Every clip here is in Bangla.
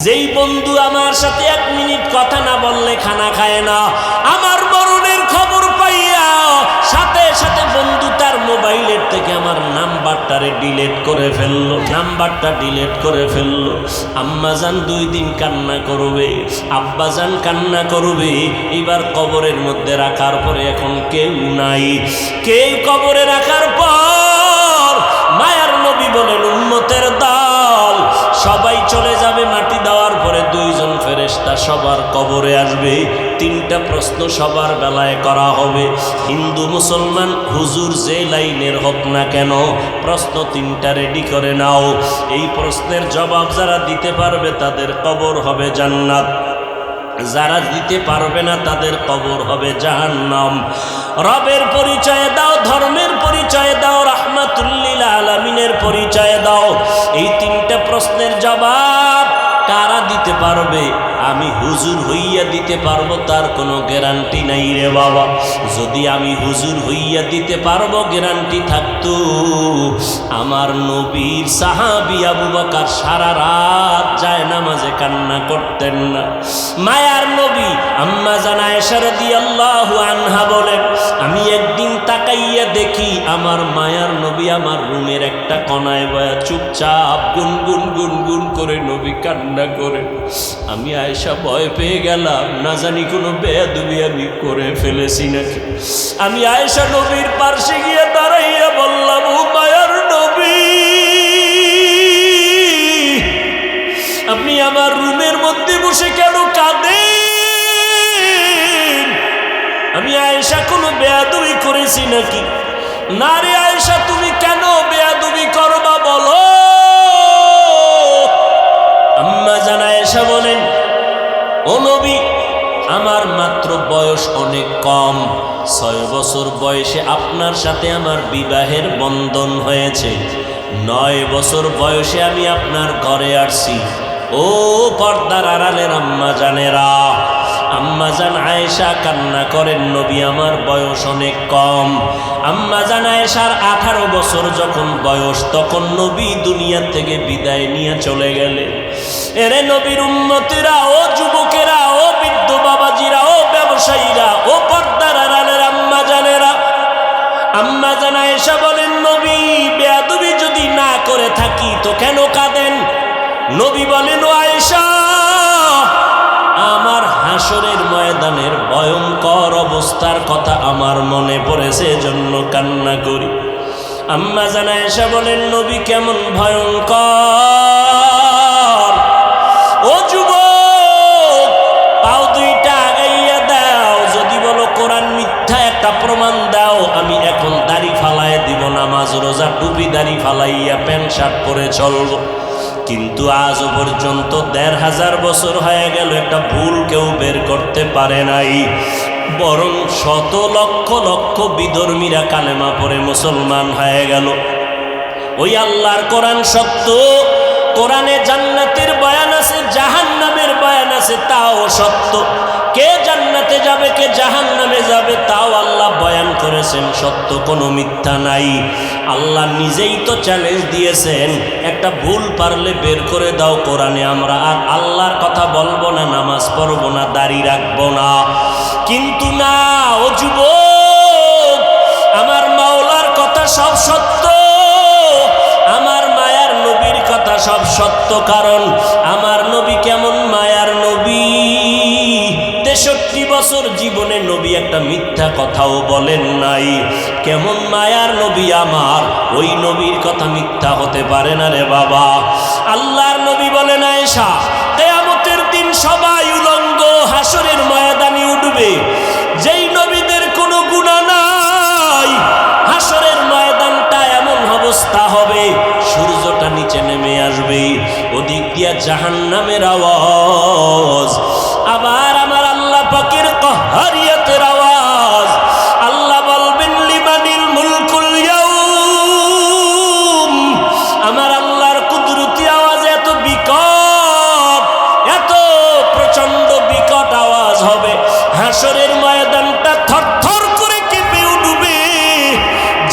যেই বন্ধু আমার সাথে 1 মিনিট কথা না বললে খানা খায় না, আমার মরণের খবর পাইয়া সাথে সাথে বন্ধু তার মোবাইলের থেকে আমার নাম্বারটারে ডিলিট করে ফেললো। আম্মাজান 2 দিন কান্না করবে, আব্বাজান কান্না করবে। এবার কবরের মধ্যে রাখার পরে এখন কেউ নাই। কেউ কবরে রাখার পর মায়ার নবী বলেন, উম্মতের দল সবাই চলে যাবে। মাটি দেওয়ার পরে 2 জন ফেরেশতা সবার কবরে আসবে। 3টা প্রশ্ন সবার বেলায় করা হবে। হিন্দু মুসলমান হুজুর যে লাইনের হোক না কেন, প্রশ্ন 3টা রেডি করে নাও। এই প্রশ্নের জবাব যারা দিতে পারবে তাদের কবর হবে জান্নাত, যারা দিতে পারবে না তাদের কবর হবে জাহান্নাম। রবের পরিচয় দাও, ধর্মের পরিচয় দাও, রাহমাতুল লিল আলামিনের পরিচয় দাও। এই 3টা প্রশ্নের জবাব কারা দিতে পারবে? আমি হুজুর হইয়া দিতে পারবো তার কোনো গ্যারান্টি নাই রে বাবা। যদি আমি হুজুর হইয়া দিতে পারবো গ্যারান্টি থাকতো, আমার নবীর সাহাবী আবু বকর সারা রাত যায় নামাজে কান্না করতেন না। মায়ার নবী আম্মা জান আয়েশা রাদিয়াল্লাহু আনহা বলেন, আমি একদিন তাকাইয়া দেখি আমার মায়ার নবী আমার রুমের একটা কোণায় বয়া চুপচাপ গুনগুন গুনগুন করে নবী কান্না করে। আমি আয়েশা ভয় পেয়ে গেলাম, না জানি কোনো বেয়াদবি আমি করে ফেলেছি নাকি। আমি আয়েশা নবীর পাশে গিয়ে দাঁড়াইয়া বললাম, ও মায়ার নবী, আপনি আমার রুমের মধ্যে বসে কেন কাঁদেন? আমি আয়েশা কোনো বেয়াদবি করেছি নাকি? না রে আয়েশা, তুমি কেন বেয়াদবি করবা বলো? আম্মা জান আয়েশা বলেন, ও নবী, আমার মাত্র বয়স অনেক কম। 6 বছর বয়সে আপনার সাথে আমার বিবাহের বন্ধন হয়েছে। 9 বছর বয়সে আমি আপনার ঘরে আসছি। ও পর্দার আড়ালের আম্মা জানেরা, আম্মা জান আয়েশা কান্না করেন, নবী আমার বয়স অনেক কম। আম্মা জান আয়েশার 18 বছর যখন বয়স, তখন নবী দুনিয়া থেকে বিদায় নিয়ে চলে গেলেন। এরে নবীর উম্মতিরা, ও যুবকেরা, ও বৃদ্ধ বাবাজিরা, ও ব্যবসায়ীরা, ও পর্দার আড়ালের আম্মা জানেরা, আম্মা জান আয়েশা বলেন, নবী বেয়াদবি যদি না করে থাকি তো কেন কাঁদেন? নবী বলেন, ও আয়েশা, আমার হাসরের ময়দানের ভয়ঙ্কর অবস্থার কথা আমার মনে পড়েছে, এজন্য কান্না করি। আম্মা জান আয়েশা বলেন, নবী কেমন ভয়ঙ্কর? ও যুবক, পাও 2টা আগাইয়া দাও। যদি বলো কোরআন মিথ্যা, একটা প্রমাণ দাও। আমি এখন দাড়ি ফালাইয়া দিব, নামাজ রোজা টুপি দাড়ি ফালাইয়া প্যান্ট শার্ট পরে চলবো। কিন্তু আজও পর্যন্ত 1500 বছর হয়ে গেল, একটা ভুল কেউ বের করতে পারে নাই। বরং শত লক্ষ লক্ষ বিধর্মীরা কালেমা পড়ে মুসলমান হয়ে গেল। ওই আল্লাহর কোরআন সত্য। কোরআনে জান্নাতের বয়ান আছে, জাহান্নামের বয়ান আছে, তাও সত্য। কে জান্নাতে যাবে, কে জাহান্নামে যাবে, তাও আল্লাহ বয়ান করেছেন, সত্য, কোনো মিথ্যা নাই। আল্লাহ নিজেই তো চ্যালেঞ্জ দিয়েছেন, একটা ভুল পারলে বের করে দাও কোরআনে, আমরা আর আল্লাহর কথা বলবো না, নামাজ পড়বো না, দাড়ি রাখবো না। কিন্তু না, ও যুবক, আমার মাওলার কথা সব সত্য, আমার মায়ার নবীর কথা সব সত্য। কারণ আমার নবী কেমন মায়ার নবী, 63 বছর জীবনে নবী একটা মিথ্যা কথাও বলেন নাই। কেমন মায়ার নবী আমার, ওই নবীর কথা মিথ্যা হতে পারে না রে বাবা। আল্লাহর নবী বলেন, আয়েশা, কিয়ামতের দিন সবাই উলঙ্গ হাসরের ময়দানে উঠবে। যেই নবীদের কোনো গুনাহ নাই, হাসরের ময়দানটা এমন অবস্থা হবে, সূর্যটা নিচে নেমে আসবে, ওদিক দিয়া জাহান্নামের আওয়াজ, আবার আমার আল্লাহ পাকের কাহ্হারিয়াতের আওয়াজ। আল্লাহ বলবেন, লিমানিল মুলকুল ইয়াউম। আমার আল্লাহর কুদরতি আওয়াজ এত বিকট, এত প্রচন্ড বিকট আওয়াজ হবে, হাসরের ময়দানটা থরথর করে কেঁপে উঠবে।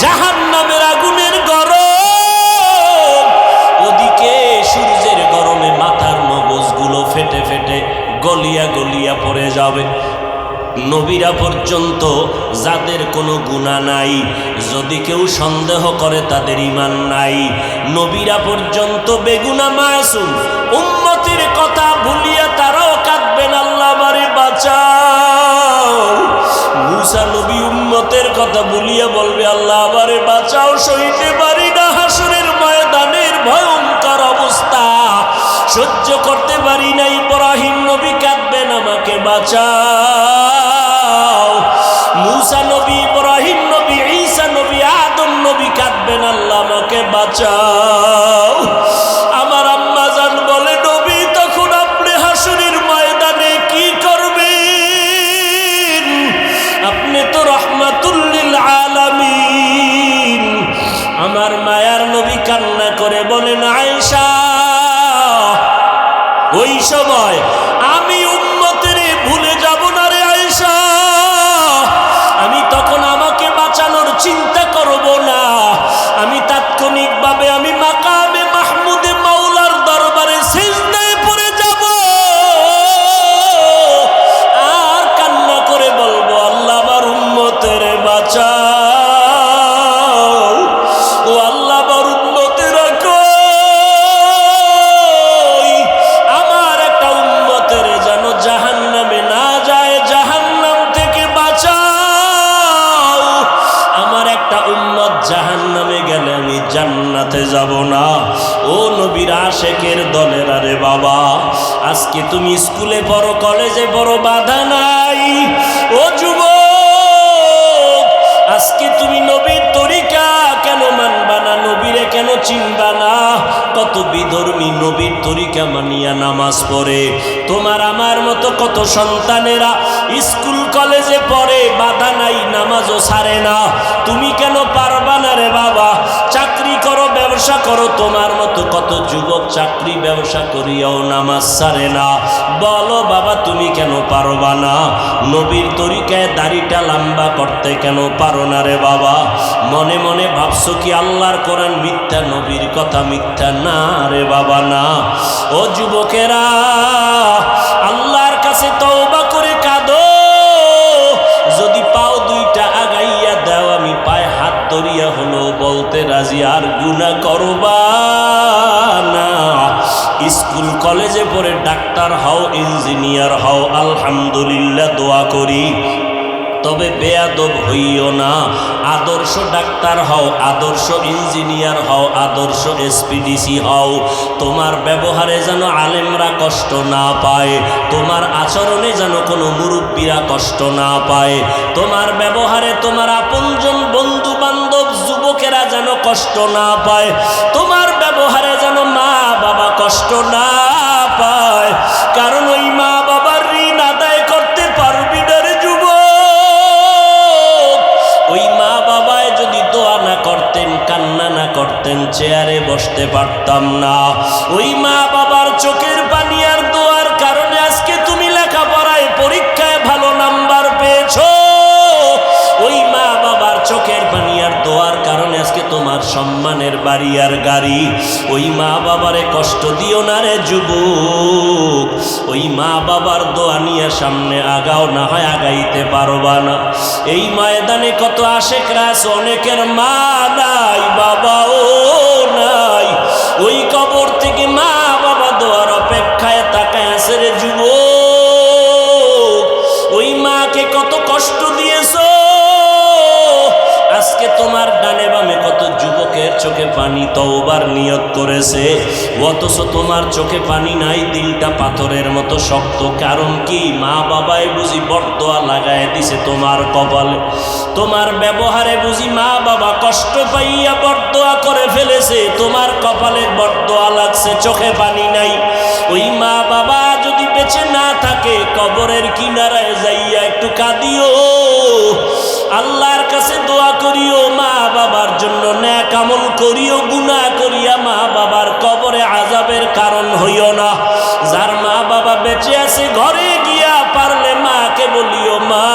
জাহান্নামের আগুনের গরম, ওদিকে সূর্যের গরমে মাথার মগজগুলো ফেটে গলিয়া গলিয়া পড়ে যাবে। নবীরা পর্যন্ত যাদের কোনো গুনাহ নাই, যদি কেউ সন্দেহ করে তাদের ঈমান নাই, নবীরা পর্যন্ত বেগুনাহ মাসুম, উম্মতের কথা ভুলিয়া তারাও কাঁদবেন, আল্লাহ আমারে বাঁচাও। মুসা নবী উম্মতের কথা ভুলিয়া বলবে, আল্লাহ আমারে বাঁচাও, সইতে পারি না হাসরের ময়দানের ভয়ঙ্কর অবস্থা, সহ্য করতে পারি না। ইব্রাহিম নবী কাঁদবেন, আমাকে বাঁচাও। মুসা নবী, ইব্রাহিম নবী, ঈসা নবী, আদম নবী কাঁদবেন, আল্লাহ আমাকে বাঁচাও। আমার আম্মা জান বলে, নবী তখন আপনি হাসরের ময়দানে কি করবেন? আপনি তো রাহমাতুল লিল আলামিন। আমার মায়ার নবী কান্না করে বলেন, আয়েশা ওই সময় আমি উম্মতের ভুলে যাব না রে আয়েশা, আমি তখন আমাকে বাঁচানোর চিন্তা করব না, আমি তাৎক্ষণিকভাবে আমি মাকামে মাহমুদে মাওলার দরবারে সিজদায় পড়ে যাব আর কান্না করে বলবো, আল্লাহ আমার উম্মতের বাঁচাও, ও আল্লাহ আমার উম্মতের রাখো, আমার একটা উম্মতের যেন জাহান্নামে না যায়, জাহান্নাম থেকে বাঁচাও। আমার একটা উম্মত জাহান্নামে গেলে আমি জান্নাতে যাব না। ও নবীর আশেকের দলের, আরে বাবা, আজকে তুমি স্কুলে পড়ো, কলেজে পড়ো, বাধা নাই। ও যুবক, আজকে তুমি নবীর তরিকা কেন মানবা না, নবীরে কেন চিনবা না? কত বিধর্মী নবীর তরিকা মানিয়া নামাজ পড়ে। তোমার আমার মতো কত সন্তানেরা স্কুল কলেজে পড়ে, বাধা নাই, নামাজও ছাড়ে না। তুমি কেন পারবা না রে বাবা? চাকরি করো, ব্যবসা করো, তোমার মতো কত যুবক চাকরি ব্যবসা করিয়াও নামাজ ছাড়ে না। বলো বাবা, তুমি কেন পারবা না? নবীর তরিকায় দাড়িটা লম্বা করতে কেন পারো না রে বাবা? মনে মনে ভাবছো কি আল্লাহর কোরআন মিথ্যা, নবীর কথা মিথ্যা? না রে বাবা, না। ও যুবকেরা, আল্লাহর কাছে তওবা করে কাঁদো। যদি পাও দুইটা আগাইয়া দাও, আমি পায়ে হাত ধরিয়া হলো বলতে রাজি, আর গুনাহ করবা না। স্কুল কলেজে পড়ে ডাক্তার হও, ইঞ্জিনিয়ার হও, আলহামদুলিল্লাহ, দোয়া করি। তবে বেয়াদব হইও না। আদর্শ ডাক্তার হও, আদর্শ ইঞ্জিনিয়ার হও, আদর্শ এসপিডিসি হও। তোমার ব্যবহারে যেন আলেমরা কষ্ট না পায়, তোমার আচরণে যেন কোনো মুরব্বীরা কষ্ট না পায়, তোমার ব্যবহারে তোমার আপনজন বন্ধু বান্ধব যুবকেরা যেন কষ্ট না পায়, তোমার ব্যবহারে যেন মা বাবা কষ্ট না পায়। কারণ ওই মা বাবার ঋণ আদায় করতে পারবি না রে যুবক। ওই মা বাবায় যদি দোয়া না করতেন, কান্না না করতেন, চেয়ারে বসতে পারতাম না। ওই মা বাবার চোখের পানি আর দোয়ার কারণে আজকে তুমি লেখাপড়ায় পরীক্ষায় ভালো নাম্বার পেয়েছো। ওই মা বাবার চোখের পানি আর দোয়ার কারণে আজকে তোমার সম্মানের বাড়ি আর গাড়ি। ওই মা বাবারে কষ্ট দিও না রে যুবক। ওই মা বাবার দোয়া নিয়ে সামনে আগাও, না হয় আগাইতে পারবা না। এই ময়দানে কত আশেকরা আছে, অনেকের মা নাই, বাবাও নাই। ওই কবর থেকে মা বাবা দোয়ার অপেক্ষায় তাকায় আছে রে যুবক। ওই মাকে কত কষ্ট দিয়েছো। আজকে তোমার ডানে বামে কত যুবকের চোখে পানি তওবার নিয়ত করেছে, অথচ তোমার চোখে পানি নাই, দিলটা পাথরের মতো শক্ত। কারণ কি? মা বাবাই বুঝি বরদোয়া লাগায় দিছে তোমার কপালে। তোমার ব্যবহারে বুঝি মা বাবা কষ্ট পাইয়া বরদোয়া করে ফেলেছে, তোমার কপালে বরদোয়া লাগছে, চোখে পানি নাই। ওই মা বাবা যদি বেঁচে না থাকে, কবরের কিনারায় যাইয়া একটু কাঁদিও, আল্লাহর কাছে দোয়া করিও, মা বাবার জন্য নেক আমল করিও, গুনাহ করিয়া মা বাবার কবরে আযাবের কারণ হইও না। যার মা বাবা বেঁচে আছে, ঘরে গিয়া পারলে মাকে বলিও, মা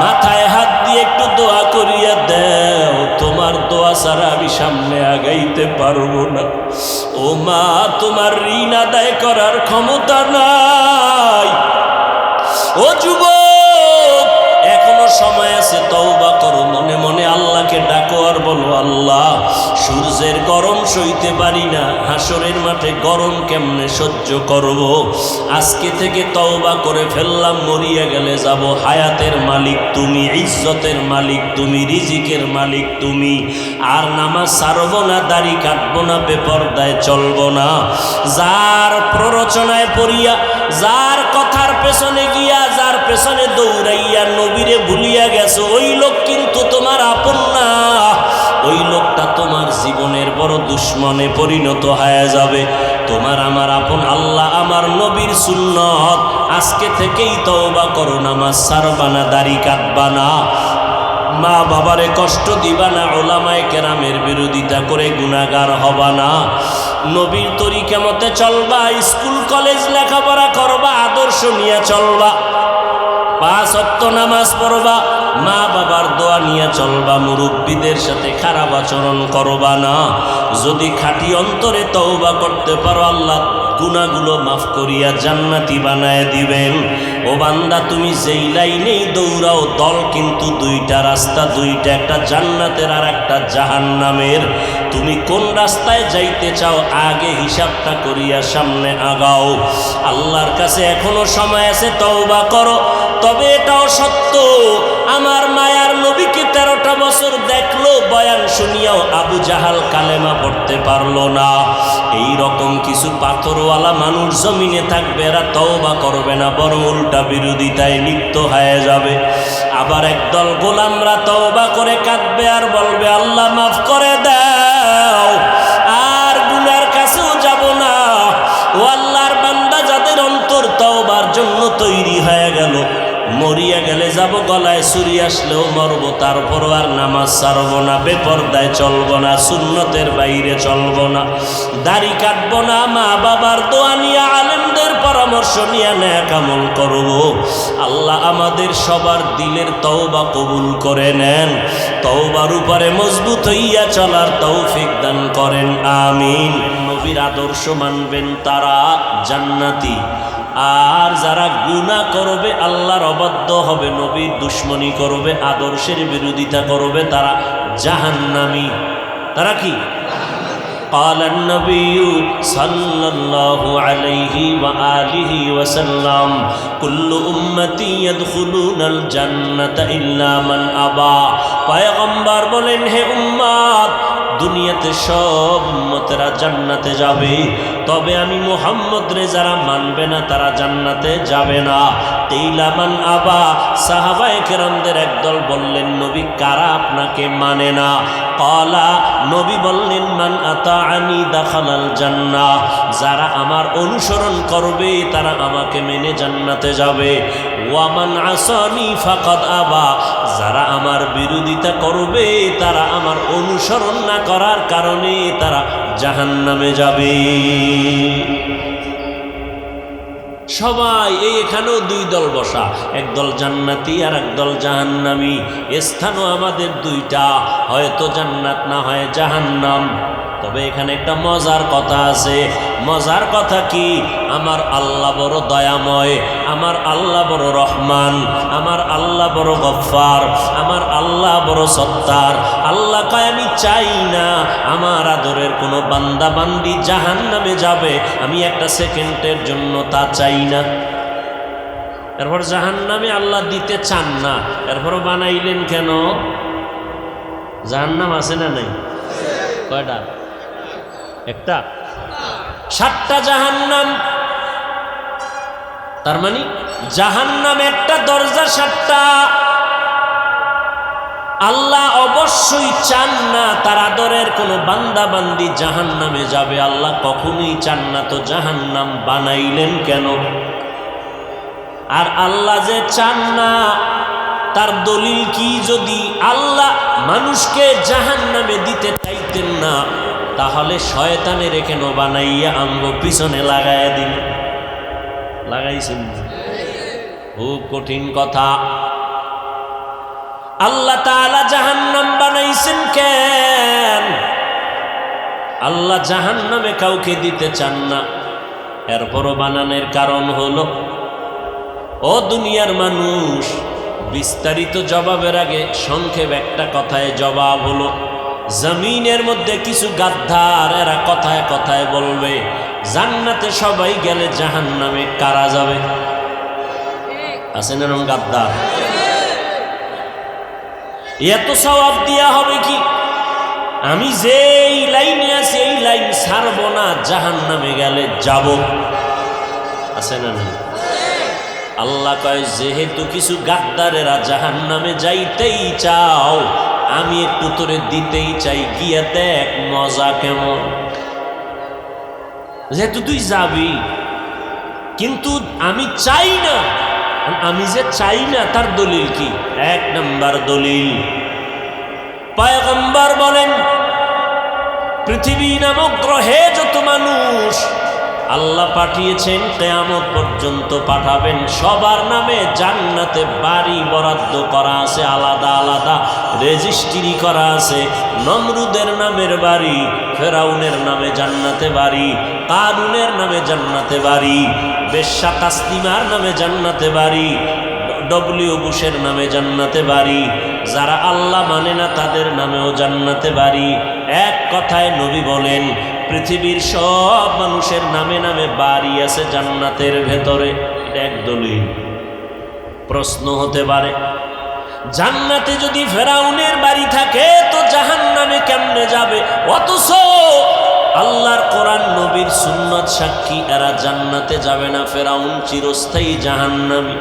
মাথায় হাত দিয়ে একটু দোয়া করিয়া দেও, তোমার দোয়া ছাড়া আমি সামনে আগাইতে পারবো না। ও মা, তোমার ঋণ আদায় করার ক্ষমতা নাই। ও যুবক, এখনো সময় আছে, তওবা করো। মনে মনে আল্লাহকে ডাকো আর বলো, আল্লাহ, সূর্যের গরম সইতে পারি না, হাসরের মাঠে গরম কেমনে সহ্য করব। আজকে থেকে তওবা করে ফেললাম, মরিয়া গেলে যাব। হায়াতের মালিক তুমি, ইজ্জতের মালিক তুমি, রিজিকের মালিক তুমি। আর নামাজ ছাড়বো না, দাড়ি কাটবো না, বেপরদায় চলবো না। যার প্ররোচনায় পড়িয়া, যার কথার পেছনে গিয়া, যার পেছনে দৌড়াইয়া নবীরে ভুলিয়া গেছো, ওই লোক কিন্তু তোমার আপন না। ওই লোকটা তোমার জীবনের বড় দুশ্মনে পরিণত হয়ে যাবে। তোমার আমার আপন আল্লাহ, আমার নবীর সুন্নত। আজকে থেকেই তওবা করো, নামাজ ছাড়বা না, দাড়ি কাটবা না, মা বাবারে কষ্ট দিবা না, ওলামায়ে কেরামের বিরোধিতা করে গুনাহগার হবা না, নবীর তরিকা মতে চলবা, স্কুল কলেজ লেখাপড়া করবা, আদর্শ নিয়ে চলবা, 5 ওয়াক্ত নামাজ পড়বা, মা বাবার দোয়া নিয়ে চলবা, মুরব্বীদের সাথে খারাপ আচরণ করবা না। যদি খাঁটি অন্তরে তওবা করতে পারো, আল্লাহ গুনাহগুলো মাফ করিয়া জান্নাতি বানায় দিবেন। ও বান্দা, তুমি যেই লাইনেই দৌড়াও, দল কিন্তু দুইটা রাস্তা, দুইটা, একটা জান্নাতের আর একটা জাহান্নামের। তুমি কোন রাস্তায় যাইতে চাও, আগে হিসাবটা করিয়া সামনে আগাও। আল্লাহর কাছে এখনো সময় আছে, তওবা করো। তবে এটাও সত্য, আমার মায়ার নবীকে 13টা বছর দেখলো, বয়ান শুনিয়াও আবু জাহাল কালেমা পড়তে পারলো না। এই রকম কিছু পাথরওয়ালা মানুষ জমিনে থাকবে, এরা তওবা করবে না, বরং উল্টা বিরোধিতায় লিপ্ত হয়ে যাবে। আবার একদল গোলামরা তওবা করে কাঁদবে আর বলবে, আল্লাহ মাফ করে দাও, আর গুনার কাছেও যাব না। ও আল্লাহর বান্দা, যাদের অন্তর তওবার জন্য তৈরি হয়ে গেল, মরিয়া গেলে যাব, গলায় ছুরি আসলেও মরব, তারপরও আর নামাজ ছাড়ব না, বেপরদায় চলব না, সুন্নতের বাইরে চলব না, দাড়ি কাটব না, মা বাবার দোয়া নিয়ে, আলেমদের পরামর্শ নিয়ে নেক আমল করব। আল্লাহ আমাদের সবার দিলের তওবা কবুল করে নেন, তওবার উপরে মজবুত হইয়া চলার তৌফিক দান করেন, আমিন। নবীর আদর্শ মানবেন তারা জান্নাতি, আর যারা গুনাহ করবে, আল্লাহর অবাধ্য হবে, নবীর দুশ্মনী করবে, আদর্শের বিরোধিতা করবে, তারা জাহান্নামী। তারা কি? قال النبي صلى الله عليه وآله وسلم كل أمتي يدخلون الجنة إلا من أبى। পয়গম্বর বলেন, হে উম্মত, দুনিয়াতে সব উম্মতেরা জান্নাতে যাবে, তবে আমি মুহাম্মদ রে যারা মানবে না, তারা জান্নাতে যাবে না। কিলা মান আবা, সাহাবায়ে কেরামদের একদল বললেন, নবী, কারা আপনাকে মানে না? ক্বালা, নবী বললেন, মান আতাআনি দাখালাল জান্নাহ, যারা আমার অনুসরণ করবে তারা আমাকে মেনে জান্নাতে যাবে। ওয়া মান আসানি ফাকাদ আবা, যারা আমার বিরোধিতা করবে, তারা আমার অনুসরণ না করার কারণে তারা জাহান্নামে যাবে। সবাই এখানেও 2 দল বসা, একদল জান্নাতি আর একদল জাহান্নামী। স্থানও আমাদের 2টা, হয়তো জান্নাত না হয় জাহান্নাম। তবে এখানে একটা মজার কথা আছে। মজার কথা কি? আমার আল্লাহ বড় দয়াময়, আমার আল্লাহ বড় রহমান, আমার আল্লাহ বড় গফফার, আমার আল্লাহ বড় সত্তার। আল্লাহ কয়, আমি চাই না আমার আদরের কোনো বান্দা বান্দি জাহান্নামে যাবে, আমি একটা সেকেন্ডের জন্য তা চাই না। এরপর জাহান্নামে আল্লাহ দিতে চান না, এরপরও বানাইলেন কেন? জাহান্নাম আছে না নাই? কয়টা? একটা। 7টা জাহান্নাম। তার মানে জাহান্নাম একটা, দরজা 7টা। আল্লাহ অবশ্যই চান না তার আদরের কোনো বান্দা বান্দি জাহান্নামে যাবে, আল্লাহ কখনোই চান না, তো জাহান্নাম বানাইলেন কেন? আর আল্লাহ যে চান না, তার দলিল কি? যদি আল্লাহ মানুষকে জাহান্নামে দিতে চাইতেন না, তাহলে শয়তানের কেন বানাইয়া আঙ্গ পিছনে লাগাইয়া দিন? লাগাইছেন? খুব কঠিন কথা। আল্লাহ তাআলা জাহান্নাম বানাইছেন কেন? আল্লাহ জাহান্নামে কাউকে দিতে চান না। এরপরও বানানোর কারণ হলো, ও দুনিয়ার মানুষ, বিস্তারিত জবাবের আগে সংক্ষেপ একটা কথায় জবাব হলো, জমিনের মধ্যে কিছু গাদ্দার, এরা কথায় কথায় বলবে জান্নাতে সবাই গেলে জাহান্নামে কারা যাবে? আছেন এরকম গাদ্দার? এত সওয়াব দিয়া হবে কি? আমি যেই লাইনে আছি এই লাইন ছাড়ব না, জাহান্নামে গেলে যাব। আছে না? আল্লাহ কয়, যেহেতু কিছু গাদ্দারেরা জাহান্নামে যাইতেই চাও, আমি একটু তোরে দিতেই চাই, গিয়া দেখ মজা কেমন। যেহেতু তুই যাবি, কিন্তু আমি চাই না। আমি যে চাই না তার দলিল কি? এক নাম্বার দলিল, পয়গম্বর বলেন, পৃথিবী নামক গ্রহে যত মানুষ আল্লাহ পাঠিয়েছেন, কিয়ামত পর্যন্ত পাঠাবেন, সবার নামে জান্নাতে বাড়ি বরাদ্দ করা আছে, আলাদা আলাদা রেজিস্ট্রি করা আছে। নমরুদের নামের বাড়ি, ফেরাউনের নামে জান্নাতে বাড়ি, কারুনের নামে জান্নাতে বাড়ি, বেশ্যা তাসলিমার নামে জান্নাতে বাড়ি, ডব্লিউ বুশের নামে জান্নাতে বাড়ি, যারা আল্লাহ মানে না তাদের নামেও জান্নাতে বাড়ি। এক কথায় নবী বলেন, পৃথিবীর সব মানুষের নামে নামে বাড়ি আছে জান্নাতের ভেতরে। এটা এক দলিল। প্রশ্ন হতে পারে, জান্নাতে যদি ফেরাউনের বাড়ি থাকে তো জাহান্নামে কেমনে যাবে? অথচ আল্লাহর কোরআন, নবীর সুন্নাত সাক্ষী, এরা জান্নাতে যাবে না, ফেরাউন চিরস্থায়ী জাহান্নামী।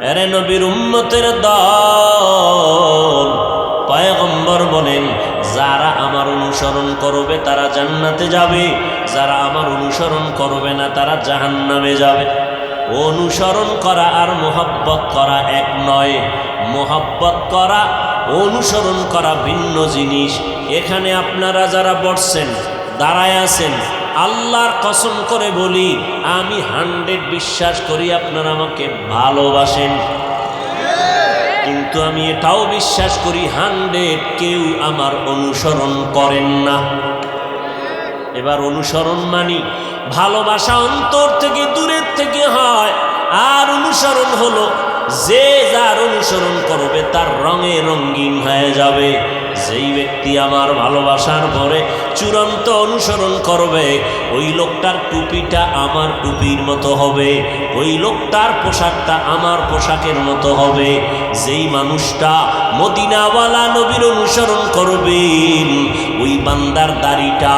এরে নবীর উম্মতের দল, পয়গম্বর বলেন, যারা আমার অনুসরণ করবে তারা জান্নাতে যাবে, যারা আমার অনুসরণ করবে না তারা জাহান্নামে যাবে। অনুসরণ করা আর মোহাব্বত করা এক নয়। মোহাব্বত করা, অনুসরণ করা ভিন্ন জিনিস। এখানে আপনারা যারা বসছেন, দাঁড়ায় আছেন, আল্লাহর কসম করে বলি, আমি 100 বিশ্বাস করি আপনারা আমাকে ভালোবাসেন, কিন্তু আমি এটাও বিশ্বাস করি 100 কেউ আমার অনুসরণ করেন না। এবার অনুসরণ মানি ভালোবাসা অন্তর থেকে, দূরের থেকে হয়। আর অনুসরণ হলো যে যার অনুসরণ করবে তার রঙে রঙিন হয়ে যাবে। যেই ব্যক্তি আমার ভালোবাসার পরে চূড়ান্ত অনুসরণ করবে, ওই লোকটার টুপিটা আমার টুপির মতো হবে, ওই লোকটার পোশাকটা আমার পোশাকের মতো হবে। যেই মানুষটা মদিনাওয়ালা নবীর অনুসরণ করবেন, ওই বান্দার দাড়িটা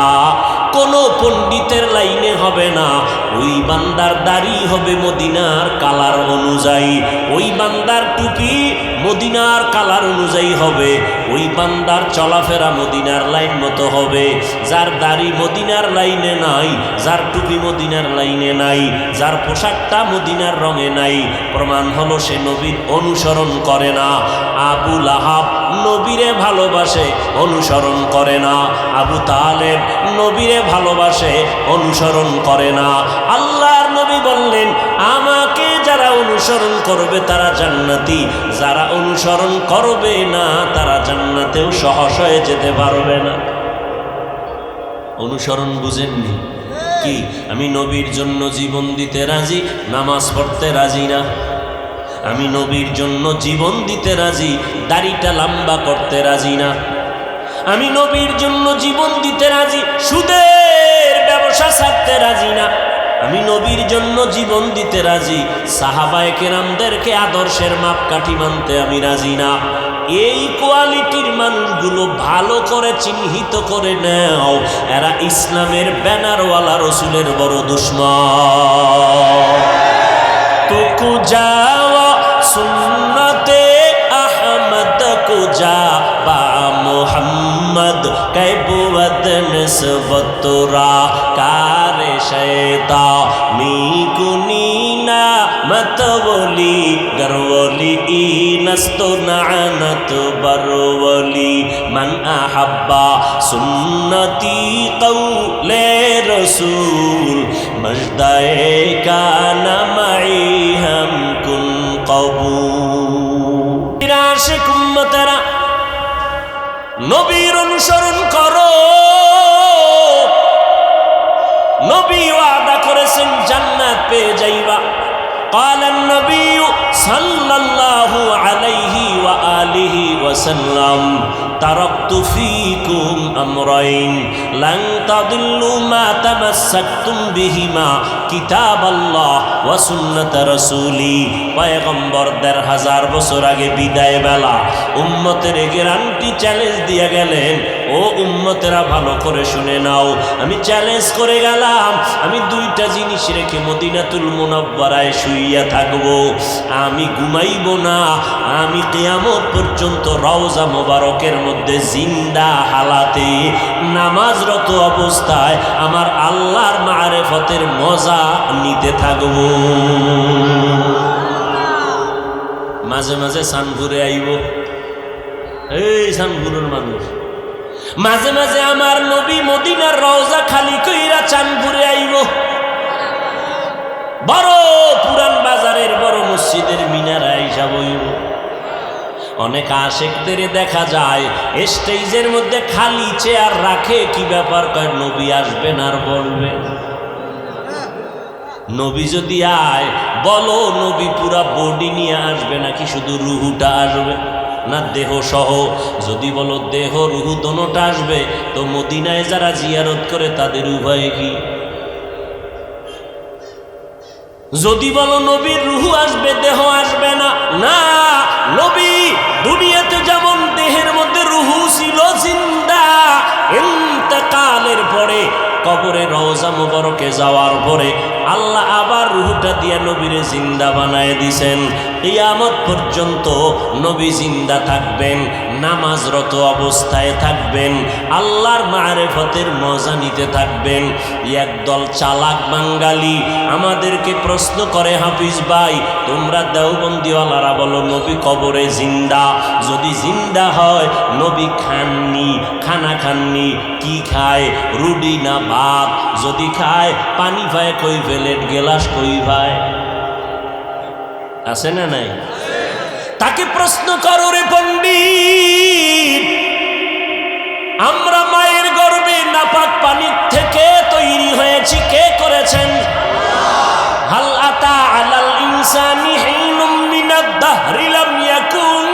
কোনো পণ্ডিতের লাইনে হবে না, ওই বান্দার দাড়ি হবে মদিনার কালার অনুযায়ী, ওই বান্দার টুপি মদিনার কালার অনুযায়ী হবে, ওই বান্দার চলাফেরা মদিনার লাইন মতো হবে। যার দাড়ি মদিনার লাইনে নাই, যার টুপি মদিনার লাইনে নাই, যার পোশাকটা মদিনার রঙে নাই, প্রমাণ হলো সে নবীর অনুসরণ করে না। আবু লাহাব নবীরে ভালোবাসে, অনুসরণ করে না। আবু তালেব নবীরে ভালোবাসে, অনুসরণ করে না। আল্লাহর নবী বললেন, আমাকে যারা অনুসরণ করবে তারা জান্নাতি, যারা অনুসরণ করবে না তারা জান্নাতেও সহজ হয়ে যেতে পারবে না। অনুসরণ বুঝেননি কি? আমি নবীর জন্য জীবন দিতে রাজি, নামাজ পড়তে রাজি না। আমি নবীর জন্য জীবন দিতে রাজি, দাড়িটা লম্বা করতে রাজি না। আমি নবীর জন্য জীবন দিতে রাজি, সুদের ব্যবসা ছাড়তে রাজি না। আমি নবীর জন্য জীবন দিতে রাজি, সাহাবায়ে কেরামদেরকে আদর্শের মাপকাঠি মানতে আমি রাজি না। এই কোয়ালিটির মানুষগুলো ভালো করে চিহ্নিত করে নাও, এরা ইসলামের ব্যানারওয়ালা রসুলের বড় দুশমন। তো যাওয়া সুন্নতে আহমদ কো যা বা মোহাম্মদ কে বুবদ নিসবতরা কারে শয়তা মি কুনিনা মত বলি গরওলি ইনস্ত নানত বরওলি মান আহাব্বা সুন্নতি কওলে রসূল মজদায়ে কানা মাই হাম কুন কবুল। আশিক উম্মতেরা, নবীর অনুসরণ করো, পেয়ে যাইবা। قال النبي صلى الله عليه وآله وسلم تركت فيكم أمرين لن تضلوا ما تمسكتم بهما কিতাব আল্লাহ ওয়া সুন্নাত রাসূলি। পয়গম্বর ১৫০০ বছর আগে বিদায় বেলা উম্মতের গ্যারান্টি চ্যালেঞ্জ দিয়ে গেলেন, ও উম্মতেরা ভালো করে শুনে নাও, আমি চ্যালেঞ্জ করে গেলাম, আমি দুইটা জিনিস রেখে মদিনাতুল মুনাওয়ারায় শুইয়া থাকব, আমি ঘুমাইব না, আমি কিয়ামত পর্যন্ত রওজা মোবারকের মধ্যে জিন্দা হালাতে নামাজরত অবস্থায় আমার আল্লাহর মারিফতের মজা নিতে থাকব। মাঝে মাঝে সানপুরে আইব, এই সানপুরের মানুষ মাঝে মাঝে আমার নবী মদিনার রওজা খালি কইরা চাঁদপুরে আইব, বড় পুরান বাজারের বড় মসজিদের মিনারে আইসা বইব। অনেক আশেকদের দেখা যায় স্টেজের মধ্যে খালি চেয়ার রাখে, কি ব্যাপার, কয় নবী আসবেন আর বলবেন। নবী যদি আয় বলো নবী পুরা বডি নিয়ে আসবে নাকি শুধু রুহুটা আসবে, না দেহ সহ? যদি বলো দেহ রুহু দোনোটা আসবে, তো মদিনায় যারা জিয়ারত করে তাদের উভয়ে কি? যদি বলো নবীর রুহু আসবে দেহ আসবে না, না, নবী দুনিয়াতে যেমন দেহের মধ্যে রুহু ছিল জিন্দা, ইন্তেকালের পরে কবরে রওজা মুবারকে যাওয়ার পরে আল্লাহ আবার রুহুটা দিয়া নবীরে জিন্দা বানায় দিছেন। কিয়ামত পর্যন্ত নবী জিন্দা থাকবেন, নামাজরত অবস্থায় থাকবেন, আল্লাহর মারিফতের মজা নিতে থাকবেন। একদল চালাক বাঙালি আমাদেরকে প্রশ্ন করে, হাফিজ ভাই তোমরা দেওবন্দিওয়ালারা বলো নবী কবরে জিন্দা, যদি জিন্দা হয় নবী খাননি, খানা খাননি, কি খায়, রুটি না ভাত? যদি খায় পানি পায় কই, প্লেট গেলাস কই ভাই? আছে না নাই? তাকে প্রশ্ন করো, রে পণ্ডিত, আমরা মায়ের গর্ভে নাপাক পানির থেকে তৈরি হয়েছি, কে করেছেন? হাল আতা আলাল ইনসানি হিনুম মিনাদ দাহরি লাম ইয়াকুন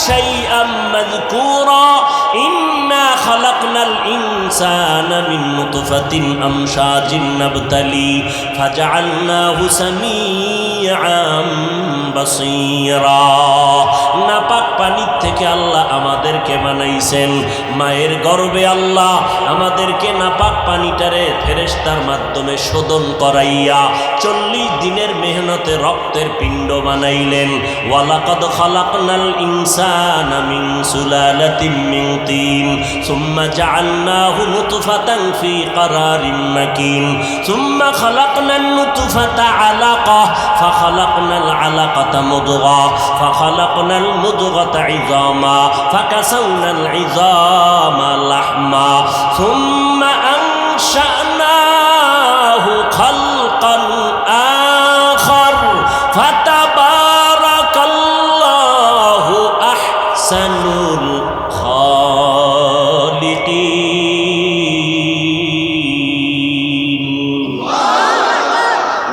শাইআম মাযকুরা ইন্না খালাকনাল ইনসানা মিন নুতফাতিন আমশাজিন নাবতালি ফাজআলনাহু সামিআম বাসীরা। নাপাক পানির থেকে আল্লাহ আমাদেরকে বানাইছেন, মায়ের গর্ভে আল্লাহ আমাদেরকে নাপাক পানিটারে ফেরেশতার মাধ্যমে শোধন করাইয়া 40 দিনের মেহনতে রক্তের পিণ্ড বানাইলেন। ওয়ালাকাদ খালাকনাল ইনসানা মিন সুলালাতিন মিন তিন সুম্মা জাআলনাহু নুতফাতান ফি ক্বারারিন মাকিন সুম্মা খালাকনান নুতফাতা আলাকা ফাখালাকনাল আলাকাতা মুদগা ফাখালাকনাল মুদগাতা ইযামা ফাকাসাওনাল ইযামা লাহমা সুম্মা আনশানাহু খালকান আখার ফাতাবারাকাল্লাহু আহসানুল খালিকিন।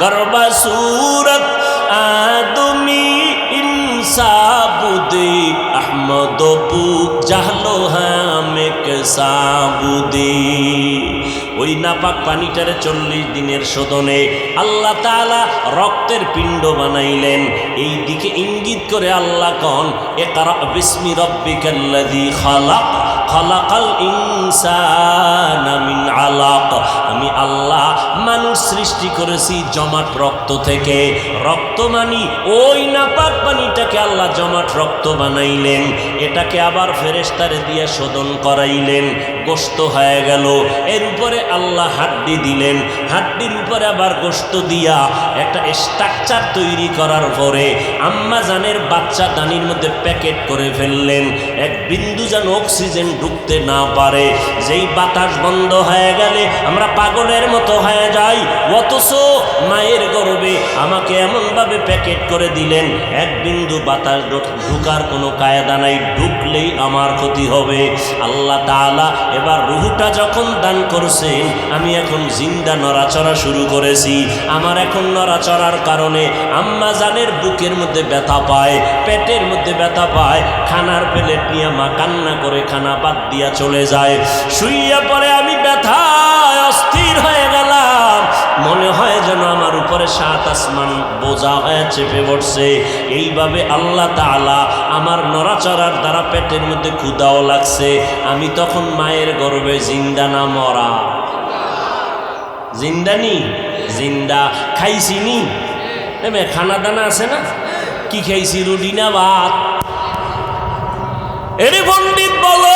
গর্বা সুরত আদমি ইনসাবুদে আহমদ পু জাহলো হামেক সাবুদে। ওই নাপাক পানিটারে 40 দিনের শোধনে আল্লাহ তাআলা রক্তের পিণ্ড বানাইলেন। এই দিকে ইঙ্গিত করে আল্লাহ কন, ইকরা বিসমি রাব্বিকাল্লাযী খালাক খালাকাল ইনসানা মিন আলাক। আমি আল্লাহ মানুষ সৃষ্টি করেছি জমাট রক্ত থেকে। রক্ত মানি ওই নাপাক পানিটাকে আল্লাহ জমাট রক্ত বানাইলেন, এটাকে আবার ফেরেশতারে দিয়ে শোধন করাইলেন, গোশত হয়ে গেল। এর উপরে আল্লাহ হাড্ডি দিলেন, হাড্ডির উপরে আবার গোশত দিয়া একটা স্ট্রাকচার তৈরি করার পরে আম্মা জানের বাচ্চা দানির মধ্যে প্যাকেট করে ফেললেন, এক বিন্দু যেন অক্সিজেন ঢুকতে না পারে। যেই বাতাস বন্ধ হয়ে গেলে আমরা পাগলের মতো হয়ে যাই, অথচ মায়ের গর্ভে আমাকে এমনভাবে প্যাকেট করে দিলেন, এক বিন্দু বাতাস ঢুকার কোনো কায়দা নাই, ঢুকলেই আমার ক্ষতি হবে। আল্লাহ তাআলা এবার রুহটা যখন দান করছেন, আমি এখন জিন্দা নড়াচড়া শুরু করেছি। আমার এখন নড়াচড়ার কারণে আম্মা জানের বুকের মধ্যে ব্যথা পায়, পেটের মধ্যে ব্যথা পায়। খানার প্লেট নিয়ে মা কান্না করে খানা বাদ দিয়া চলে যায়। শুইয়া পরে আমি ব্যথায় অস্থির হয়ে গেলাম, মনে হয় যেন আমার উপরে 7 আসমান বোঝা হয়ে চেপে পড়ছে। এইভাবে আল্লাহ তাআলা আমার নড়াচড়ার দ্বারা পেটের মধ্যে ক্ষুধাও লাগছে। আমি তখন মায়ের গর্ভে জিন্দা না মরা? জিন্দানি, জিন্দা। খাইছি নি? খানা দানা আছে না? কি খাইছি, রুটি না ভাত? এরে পণ্ডিত বলো,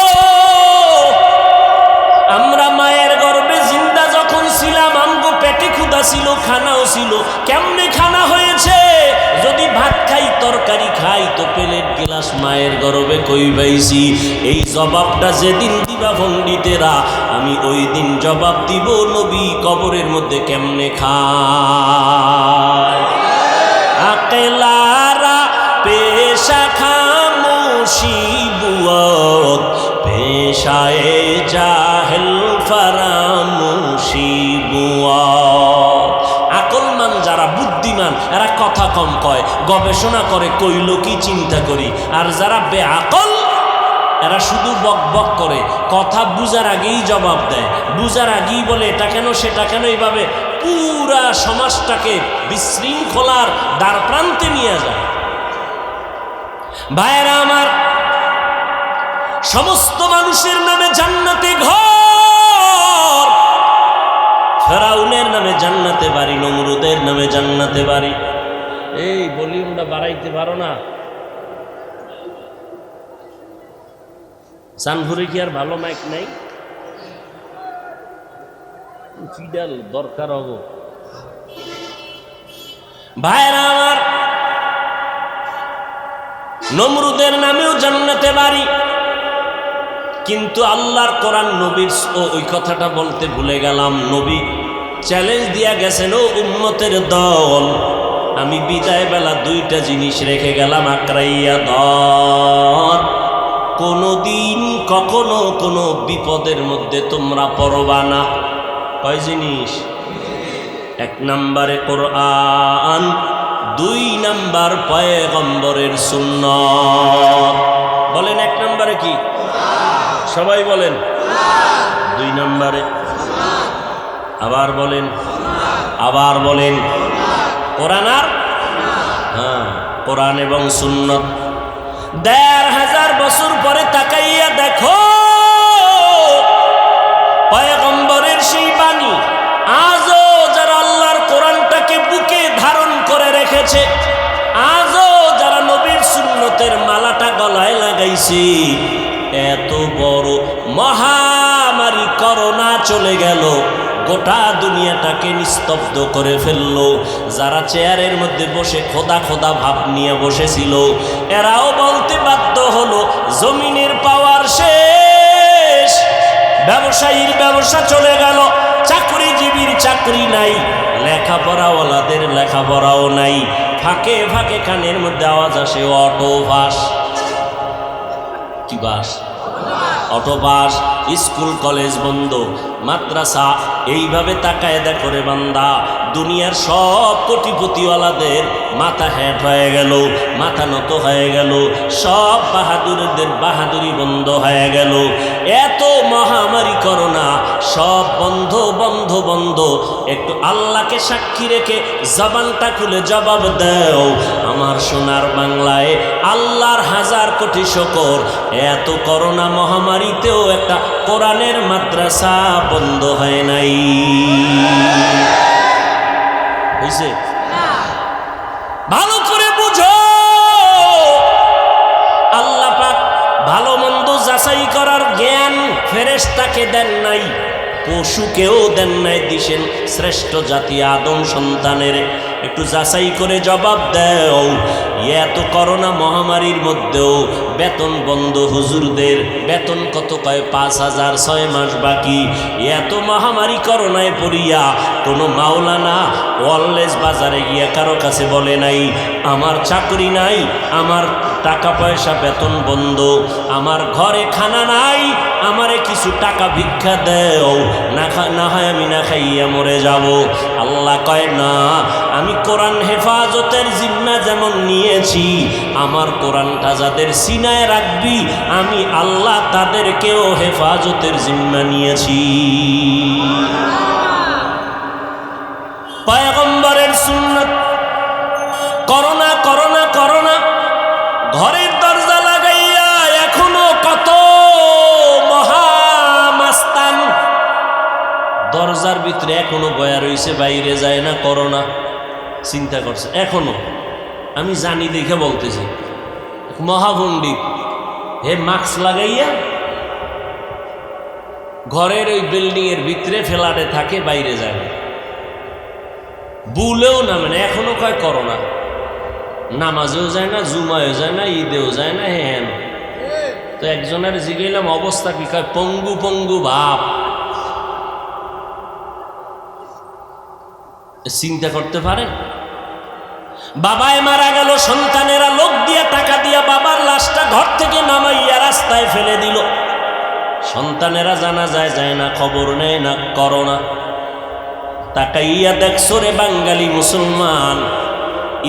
আমরা মায়ের গর্ভে জিন্দা যখন ছিলাম, আমগো পেটে ক্ষুধা ছিল, খানাও ছিল। কেমনে খানা হয়েছে? যদি ভাত খাই, তরকারি খাই, তো প্লেট গিলাস মায়ের গর্ভে কই পাইছি? এই জবাবটা যেদিন দিবা পণ্ডিতেরা, আমি ওই দিন জবাব দিব নবী কবরের মধ্যে কেমনে খায়। আকেলারা পেশা খামোশি বুয়ত, পেশায়ে জাহেল ফারামুশি বুয়ত। আকলমান যারা, বুদ্ধিমান, এরা কথা কম কয়, গবেষণা করে, কইল কি চিন্তা করি। আর যারা বেআকল, এরা শুধু বক বক করে, কথা বুঝার আগেই জবাব দেয়, বুঝার আগেই বলে এটা কেন সেটা কেন। এইভাবে পুরা সমাজটাকে বিশৃঙ্খলার দ্বার প্রান্তে নিয়ে যায়। ভাইয়েরা আমার, সমস্ত মানুষের নামে জান্নাতে ঘর, ফেরাউনের নামে জান্নাতে বাড়ি, নমরুদের নামে জান্নাতে বাড়ি। এই ভলিউমটা বাড়াইতে পারো না? সানভুরে কি আর ভালো মাইক নাই? ফিডাল দরকার হবো। ভাইরা আমার, নমরুদের নামেও জান্নাতে বাড়ি, কিন্তু আল্লাহর কোরআন নবীর ওই কথাটা বলতে ভুলে গেলাম। নবী চ্যালেঞ্জ দিয়া গেছেন, ও উম্মতের দল, আমি বিদায় বেলা 2টা জিনিস রেখে গেলাম আকরাইয়া দর। কোনোদিন কখনো কোনো বিপদের মধ্যে তোমরা পড়বা না। কয় জিনিস? 1 নম্বরে কোরআন, 2 নম্বর পয়গম্বরের সুন্নাত। বলেন 1 নম্বরে কি? সবাই বলেন। 2 নম্বরে? আবার বলেন, আবার বলেন। কোরআন আর হ্যাঁ, কোরআন এবং সুন্নাত। 1500 বছর পরে তাকাইয়া দেখো, পয়গম্বরের সেই বাণী আজও যারা আল্লাহর কোরআনটাকে বুকে ধারণ করে রেখেছে, আজও যারা নবীর সুন্নতের মালাটা গলায় লাগাইছে, এত বড় মহামারী করোনা চলে গেল, গোটা দুনিয়াটাকে নিস্তব্ধ করে ফেললো। যারা চেয়ারের মধ্যে বসে খোদা খোদা ভাব নিয়ে বসেছিল, এরাও বলতে বাধ্য হলো জমিনের পাওয়ার শেষ, ব্যবসায়ীর ব্যবসা চলে গেল, চাকরিজীবীর চাকরি নাই, লেখাপড়াওয়ালাদের লেখাপড়াও নাই। ফাঁকে ফাঁকে কানের মধ্যে আওয়াজ আসে, অটো বাস। কি বাস? Auto bus. স্কুল কলেজ বন্ধ, মাদ্রাসা। এইভাবে তাকায় দেখো রে বান্দা, দুনিয়ার সব কোটিপতিওয়ালাদের মাথা হ্যাট হয়ে গেল, মাথা নত হয়ে গেল, সব বাহাদুরদের বাহাদুরি বন্ধ হয়ে গেল। এত মহামারী করোনা, সব বন্ধ বন্ধ বন্ধ। একটু আল্লাহকে সাক্ষী রেখে জবানটা খুলে জবাব দাও, আমার সোনার বাংলায় আল্লাহর 1000 কোটি শুকর, এত করোনা মহামারীতেও একটা কোরআনের মাদ্রাসা বন্ধ হয় নাই। হইছে? ভালো করে বুঝো, আল্লাহ পাক ভালো মন্দ যাচাই করার জ্ঞান ফেরেশতাকে দেন নাই, পশুকেও দেন নাই, দিছেন শ্রেষ্ঠ জাতি আদম সন্তানের। একটু যাচাই করে জবাব দাও। এত করোনা মহামারীর মধ্যেও বেতন বন্ধ, হুজুরদের বেতন কত কয় 5,000, 6 মাস বাকি। এত মহামারী করোনায় পড়িয়া কোনো মাওলানা ওয়ারলেস বাজারে গিয়া কারো কাছে বলে নাই আমার চাকরি নাই, আমার টাকা পয়সা বেতন বন্ধ, আমার ঘরে খানা নাই, আমারে কিছু টাকা ভিক্ষা দেও, না হয় আমি না খাইয়া মরে যাব। আল্লাহ কয় না, আমি কোরআন হেফাজতের জিম্মা যেমন নিয়েছি, আমার কোরআনটা যাদের সিনায় রাখবি আমি আল্লাহ তাদেরকেও হেফাজতের জিম্মা নিয়েছি। পয়গম্বরের সুন্নাত। করোনা করোনা করোনা ঘরের দরজা লাগাইয়া এখনো কত মহামাস্তান দরজার ভিতরে এখনো বয়া রইছে, বাইরে যায় না। করোনা চিন্তা করছে এখনো, আমি জানি দেখে বলতেছি। মহাপণ্ডিত হে মাস্ক লাগাইয়া ঘরের ওই বিল্ডিং এর ভিতরে ফ্ল্যাটে থাকে, বাইরে যায় না, বুলেও নামে না, এখনো কয় করোনা। নামাজেও যায় না, জুমায়ও যায় না, ঈদেও যায় না। হ্যাঁ, তো একজনের জিগাইলাম অবস্থা কি, কয় পঙ্গু পঙ্গু ভাব। চিন্তা করতে পারে, বাবায় মারা গেল, সন্তানেরা লোক দিয়া টাকা দিয়া বাবার লাশটা ঘর থেকে নামাইয়া রাস্তায় ফেলে দিল। সন্তানেরা জানা যায় না, খবর নেয় না। করোনা তাকাইয়া দেখছো রে বাঙালি মুসলমান,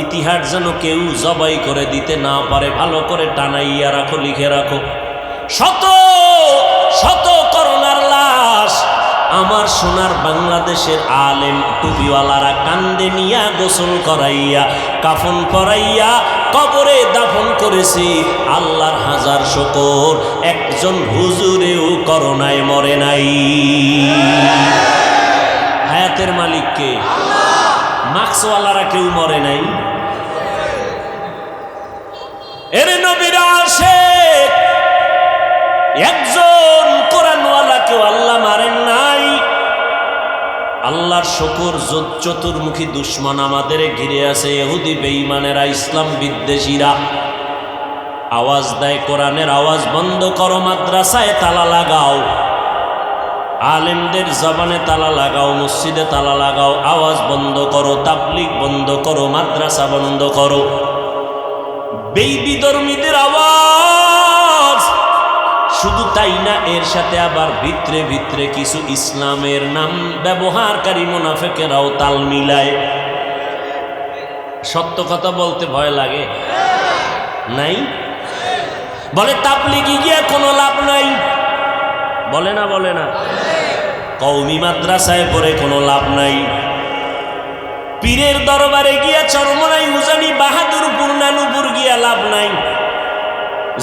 ইতিহাস যেন কেউ জবাই করে দিতে না পারে। ভালো করে টানাইয়া রাখো, লিখে রাখো। শত শত করোনার লাশ আমার সোনার বাংলাদেশের আলেম টুপিওয়ালারা কান্দে নিয়া গোসল করাইয়া কাফন পরাইয়া কবরে দাফন করেছে। আল্লাহর হাজার শুকর, একজন হুজুরেও করোনায় মরে নাই। হায়াতের মালিককে, মাস্কওয়ালারা কেউ মরে নাই। এর নবীর আশিক একজন কোরআনওয়ালা কেউ আল্লাহ মারেন নাই। আল্লাহর শুকর, চতুর্মুখী দুশ্মন আমাদের ঘিরে আছে, ইহুদি বেঈমানেরা, ইসলাম বিদ্বেষীরা। আওয়াজ দেয় কোরআনের আওয়াজ বন্ধ করো, মাদ্রাসায় তালা লাগাও, আলেমদের জবানে তালা লাগাও, মসজিদে তালা লাগাও, আওয়াজ বন্ধ করো, তাবলীগ বন্ধ করো, মাদ্রাসা বন্ধ করো। বিধর্মীদের আওয়াজ। শুধু তাই না, এর সাথে আবার ভিতরে ভিতরে কিছু ইসলামের নাম ব্যবহারকারী মুনাফিকেরাও তাল মিলায়। সত্য কথা বলতে ভয় লাগে নাই? বলে তাবলীগে গিয়ে কোনো লাভ নাই, বলে না বলে না। কওমি মাদ্রাসায় পড়ে কোনো লাভ নাই, পীরের দরবারে গিয়া চরমনাই উজানি বাহাদুরপুর নানুপুর গিয়া লাভ নাই,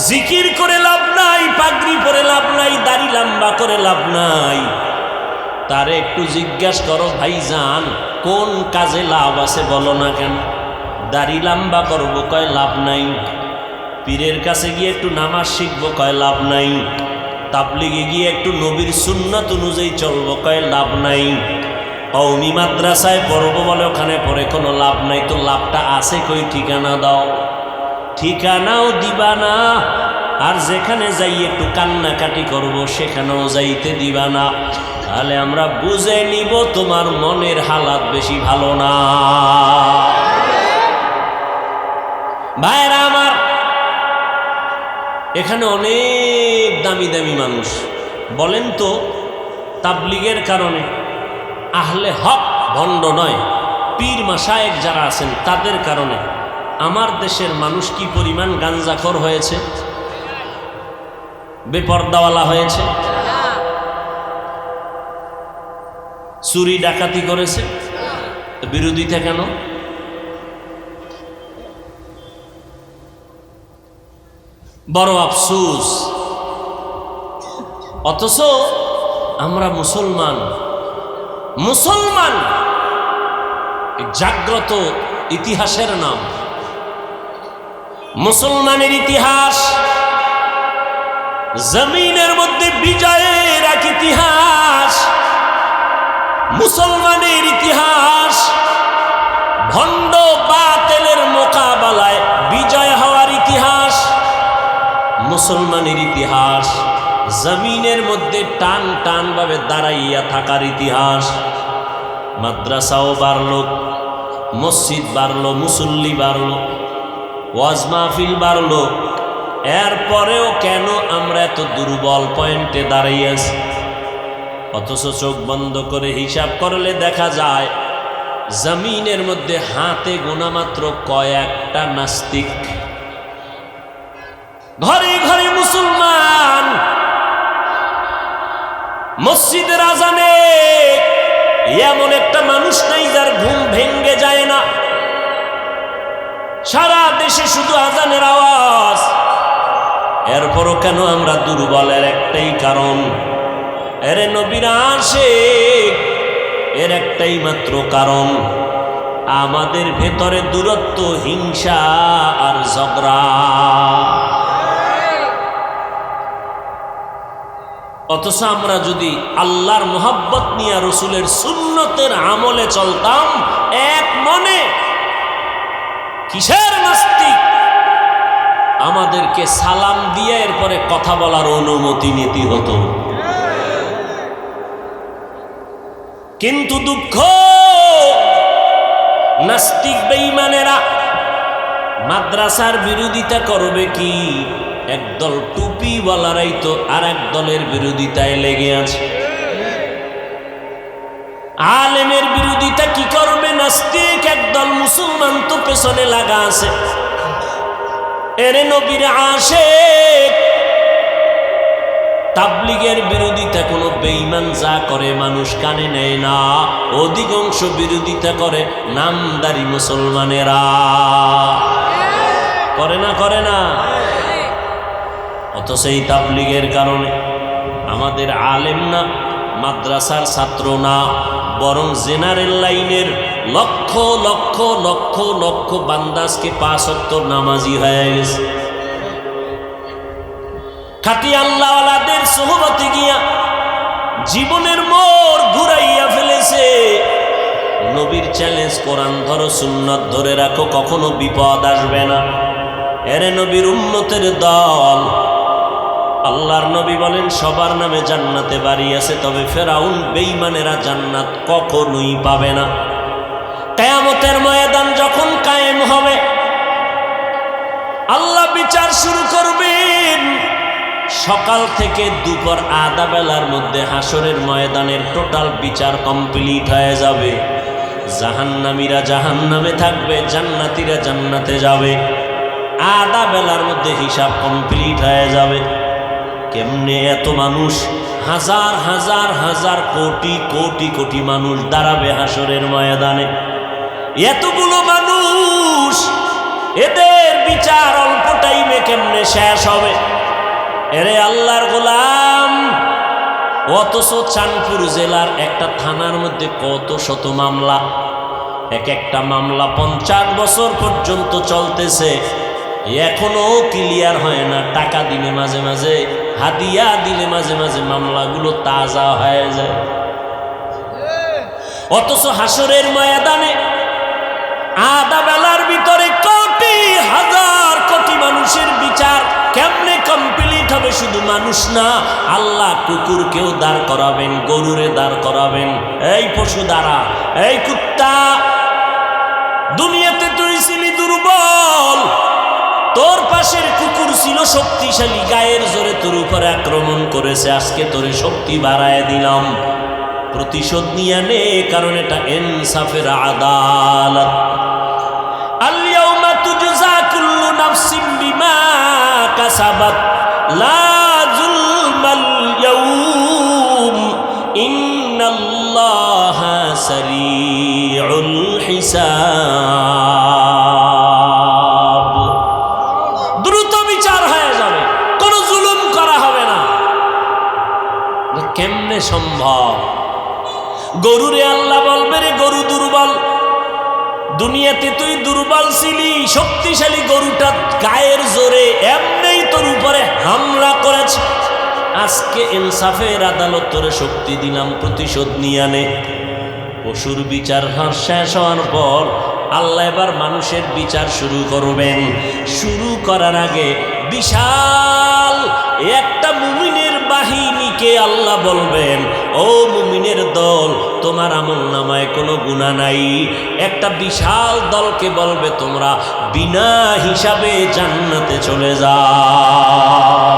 জিকির করে লাভ নাই, পাগড়ি পরে লাভ নাই, দাড়ি লম্বা করে লাভ নাই। তারে একটু জিজ্ঞাসা করো, ভাইজান কোন কাজে লাভ আছে বলো না কেন? দাড়ি লম্বা করবো, কয় লাভ নাই। পীরের কাছে গিয়ে একটু নামাজ শিখবো, কয় লাভ নাই। তাবলীগে গিয়ে একটু নবীর সুন্নাত অনুযায়ী চলবো, কয় লাভ নাই। কওমি মাদ্রাসায় পড়বো বলে ওখানে পড়ে কোনো লাভ নাই। তো লাভটা আছে কই? ঠিকানা দাও। ঠিকানাও দিবা না, আর যেখানে যাই একটু কান্নাকাটি করব সেখানেও যাইতে দিবা না। তাহলে আমরা বুঝে নিব তোমার মনের হালাত বেশি ভালো না। ভাইরা আমার, এখানে অনেক দামি দামি মানুষ, বলেন তো তাবলীগের কারণে আহলে হক ভণ্ড নয়, পীর মাশায়েখ যারা আছেন তাদের কারণে আমার দেশের মানুষ কি পরিমাণ গাঞ্জাখোর হয়েছে, বেপরদাওয়ালা হয়েছে, চুরি ডাকাতি করেছে। বিরোধিতা কেন? বড় আফসোস। অথচ আমরা মুসলমান জাগ্রত ইতিহাসের নাম, মুসলমানের ইতিহাস জমিনের মধ্যে বিজয়ের এক ইতিহাস, মুসলমানের ইতিহাস ভণ্ড বাতিলের মোকাবেলায় বিজয় হওয়ার ইতিহাস, মুসলমানের ইতিহাস, জমিনের মধ্যে টান টান ভাবে দাঁড়াইয়া থাকার ইতিহাস। মাদ্রাসাও বাড়লো, মসজিদ বাড়লো, মুসল্লি বাড়লো, ওয়াজ মাহফিল বাড়লো। এরপরেও কেন আমরা এত দুর্বল পয়েন্টে দাঁড়াইয়াছি? অথচ চোখ বন্ধ করে হিসাব করলে দেখা যায় জমিনের মধ্যে হাতে গোনা মাত্র কয়েকটা নাস্তিক। ঘরে ঘরে মুসলমান, মসজিদের আজানে এমন একটা মানুষ নাই যার ঘুম ভেঙ্গে যায় না। সারা দেশে শুধু আজানের আওয়াজ। এরপরও কেন আমরা দুর্বলের একটাই কারণ, এরে নবীর আশিক, এর একটাই মাত্র কারণ, আমাদের ভেতরে দূরত্ব, হিংসা আর ঝগড়া। অথচ আমরা যদি আল্লাহর মোহাব্বত নিয়ে রসুলের সুন্নতের আমলে চলতাম এক মনে, কিসের নাস্তিক? আমাদেরকে সালাম দিয়ে এরপরে কথা বলার অনুমতি নিতে হতো। কিন্তু দুঃখ, নাস্তিক বেঈমানেরা মাদ্রাসার বিরোধিতা করবে কি? একদল টুপিওয়ালারাই তো আর এক দলের বিরোধিতায় লেগে আছে। আলেমের বিরোধিতা কি করবে নাস্তিক? একদল মুসলমান তো পেছনে লাগা আছে। এরে নবীর আশিক, তাবলীগের বিরোধিতা কোনো বেঈমান যা করে মানুষ কানে নেয় না, অধিকাংশ বিরোধিতা করে নামদারি মুসলমানেরা। করে না? করে না? অথচ এই তাবলীগের কারণে আমাদের আলেম না, মাদ্রাসার ছাত্র না, বরং জেনারেল লাইনের লক্ষ লক্ষ লক্ষ লক্ষ বান্দাজকে ৫ ওয়াক্ত নামাজি হয়ে গেছে। খাঁটি আল্লাহওয়ালাদের সোহবতে গিয়া জীবনের মোড় ঘুরাইয়া ফেলেছে। নবীর চ্যালেঞ্জ, কোরআন ধরো, সুন্নাত ধরে রাখো, কখনো বিপদ আসবে না। এরে নবীর উম্মতের দল, আল্লাহর নবী বলেন সবার নামে জান্নাতে বাড়ি আছে, তবে ফেরাউন বেঈমানেরা জান্নাত কখনোই পাবে না। কিয়ামতের ময়দান যখন কায়েম হবে, আল্লাহ বিচার শুরু করবেন। সকাল থেকে দুপুর আধা বেলার মধ্যে হাসরের ময়দানের টোটাল বিচার কমপ্লিট হয়ে যাবে। জাহান্নামীরা জাহান্নামে থাকবে, জান্নাতীরা জান্নাতে যাবে। আধা বেলার মধ্যে হিসাব কমপ্লিট হয়ে যাবে। কেমনে এত মানুষ, হাজার হাজার হাজার কোটি কোটি কোটি মানুষ দাঁড়াবে হাসরের ময়দানে। এতগুলো মানুষ, এদের বিচার অল্প টাইমে কেমনে শেষ হবে? এরে আল্লাহর গোলাম, অথচ চাঁদপুর জেলার একটা থানার মধ্যে কত শত মামলা, এক একটা মামলা 50 বছর পর্যন্ত চলতেছে, এখনো ক্লিয়ার হয় না। টাকা দিলে মাঝে মাঝে, হাদিয়া দিলে মাঝে মাঝে মামলাগুলো তাজা হয়ে যায়। অথচ হাসরের ময়দানে আধা বেলার ভিতরে কোটি হাজার কোটি মানুষের বিচার কেমনে কমপ্লিট হবে? শুধু মানুষ না, আল্লাহ কুকুরকেও দাঁড় করাবেন, গরুরে দাঁড় করাবেন। এই পশু দ্বারা, এই কুত্তা, দুনিয়াতে তুই ছিলি দুর্বল, তোর পাশের কুকুর ছিল শক্তিশালী, গায়ের জোরে তোর উপরে আক্রমণ করেছে, আজকে তোরে শক্তি বাড়ায় দিলাম, প্রতিশোধ নিয়ে নে, কারণ এটা ইনসাফের আদালত। আল-ইয়াউমা তুজজা কুল্লু নাফসিন বিমা কাসাবাত লা যুলমাল ইয়াউম ইন্নাল্লাহা সারিউল হিসাব। দ্রুত বিচার হয়ে যাবে, কোনো জুলুম করা হবে না। কেমনে সম্ভব? গরুরে আল্লাহ বলবে, রে গরু দুর্বল, দুনিয়াতে তুই দুর্বল ছিলি, শক্তিশালী গরুটা গায়ের জোরে এমনিই তোর উপরে হামলা করেছে, আজকে ইনসাফের আদালত তোরে শক্তি দিলাম, প্রতিশোধ নিয়ে আনে। পশুর বিচার শেষ হওয়ার পর আল্লাহ এবার মানুষের বিচার শুরু করবেন। শুরু করার আগে বিশাল একটা মুমিনের বাহিনীকে আল্লাহ বলবেন, ও মুমিনের দল, তোমার আমল নামায় কোনো গুনাহ নাই। একটা বিশাল দলকে বলবে, তোমরা বিনা হিসাবে জান্নাতে চলে যাও।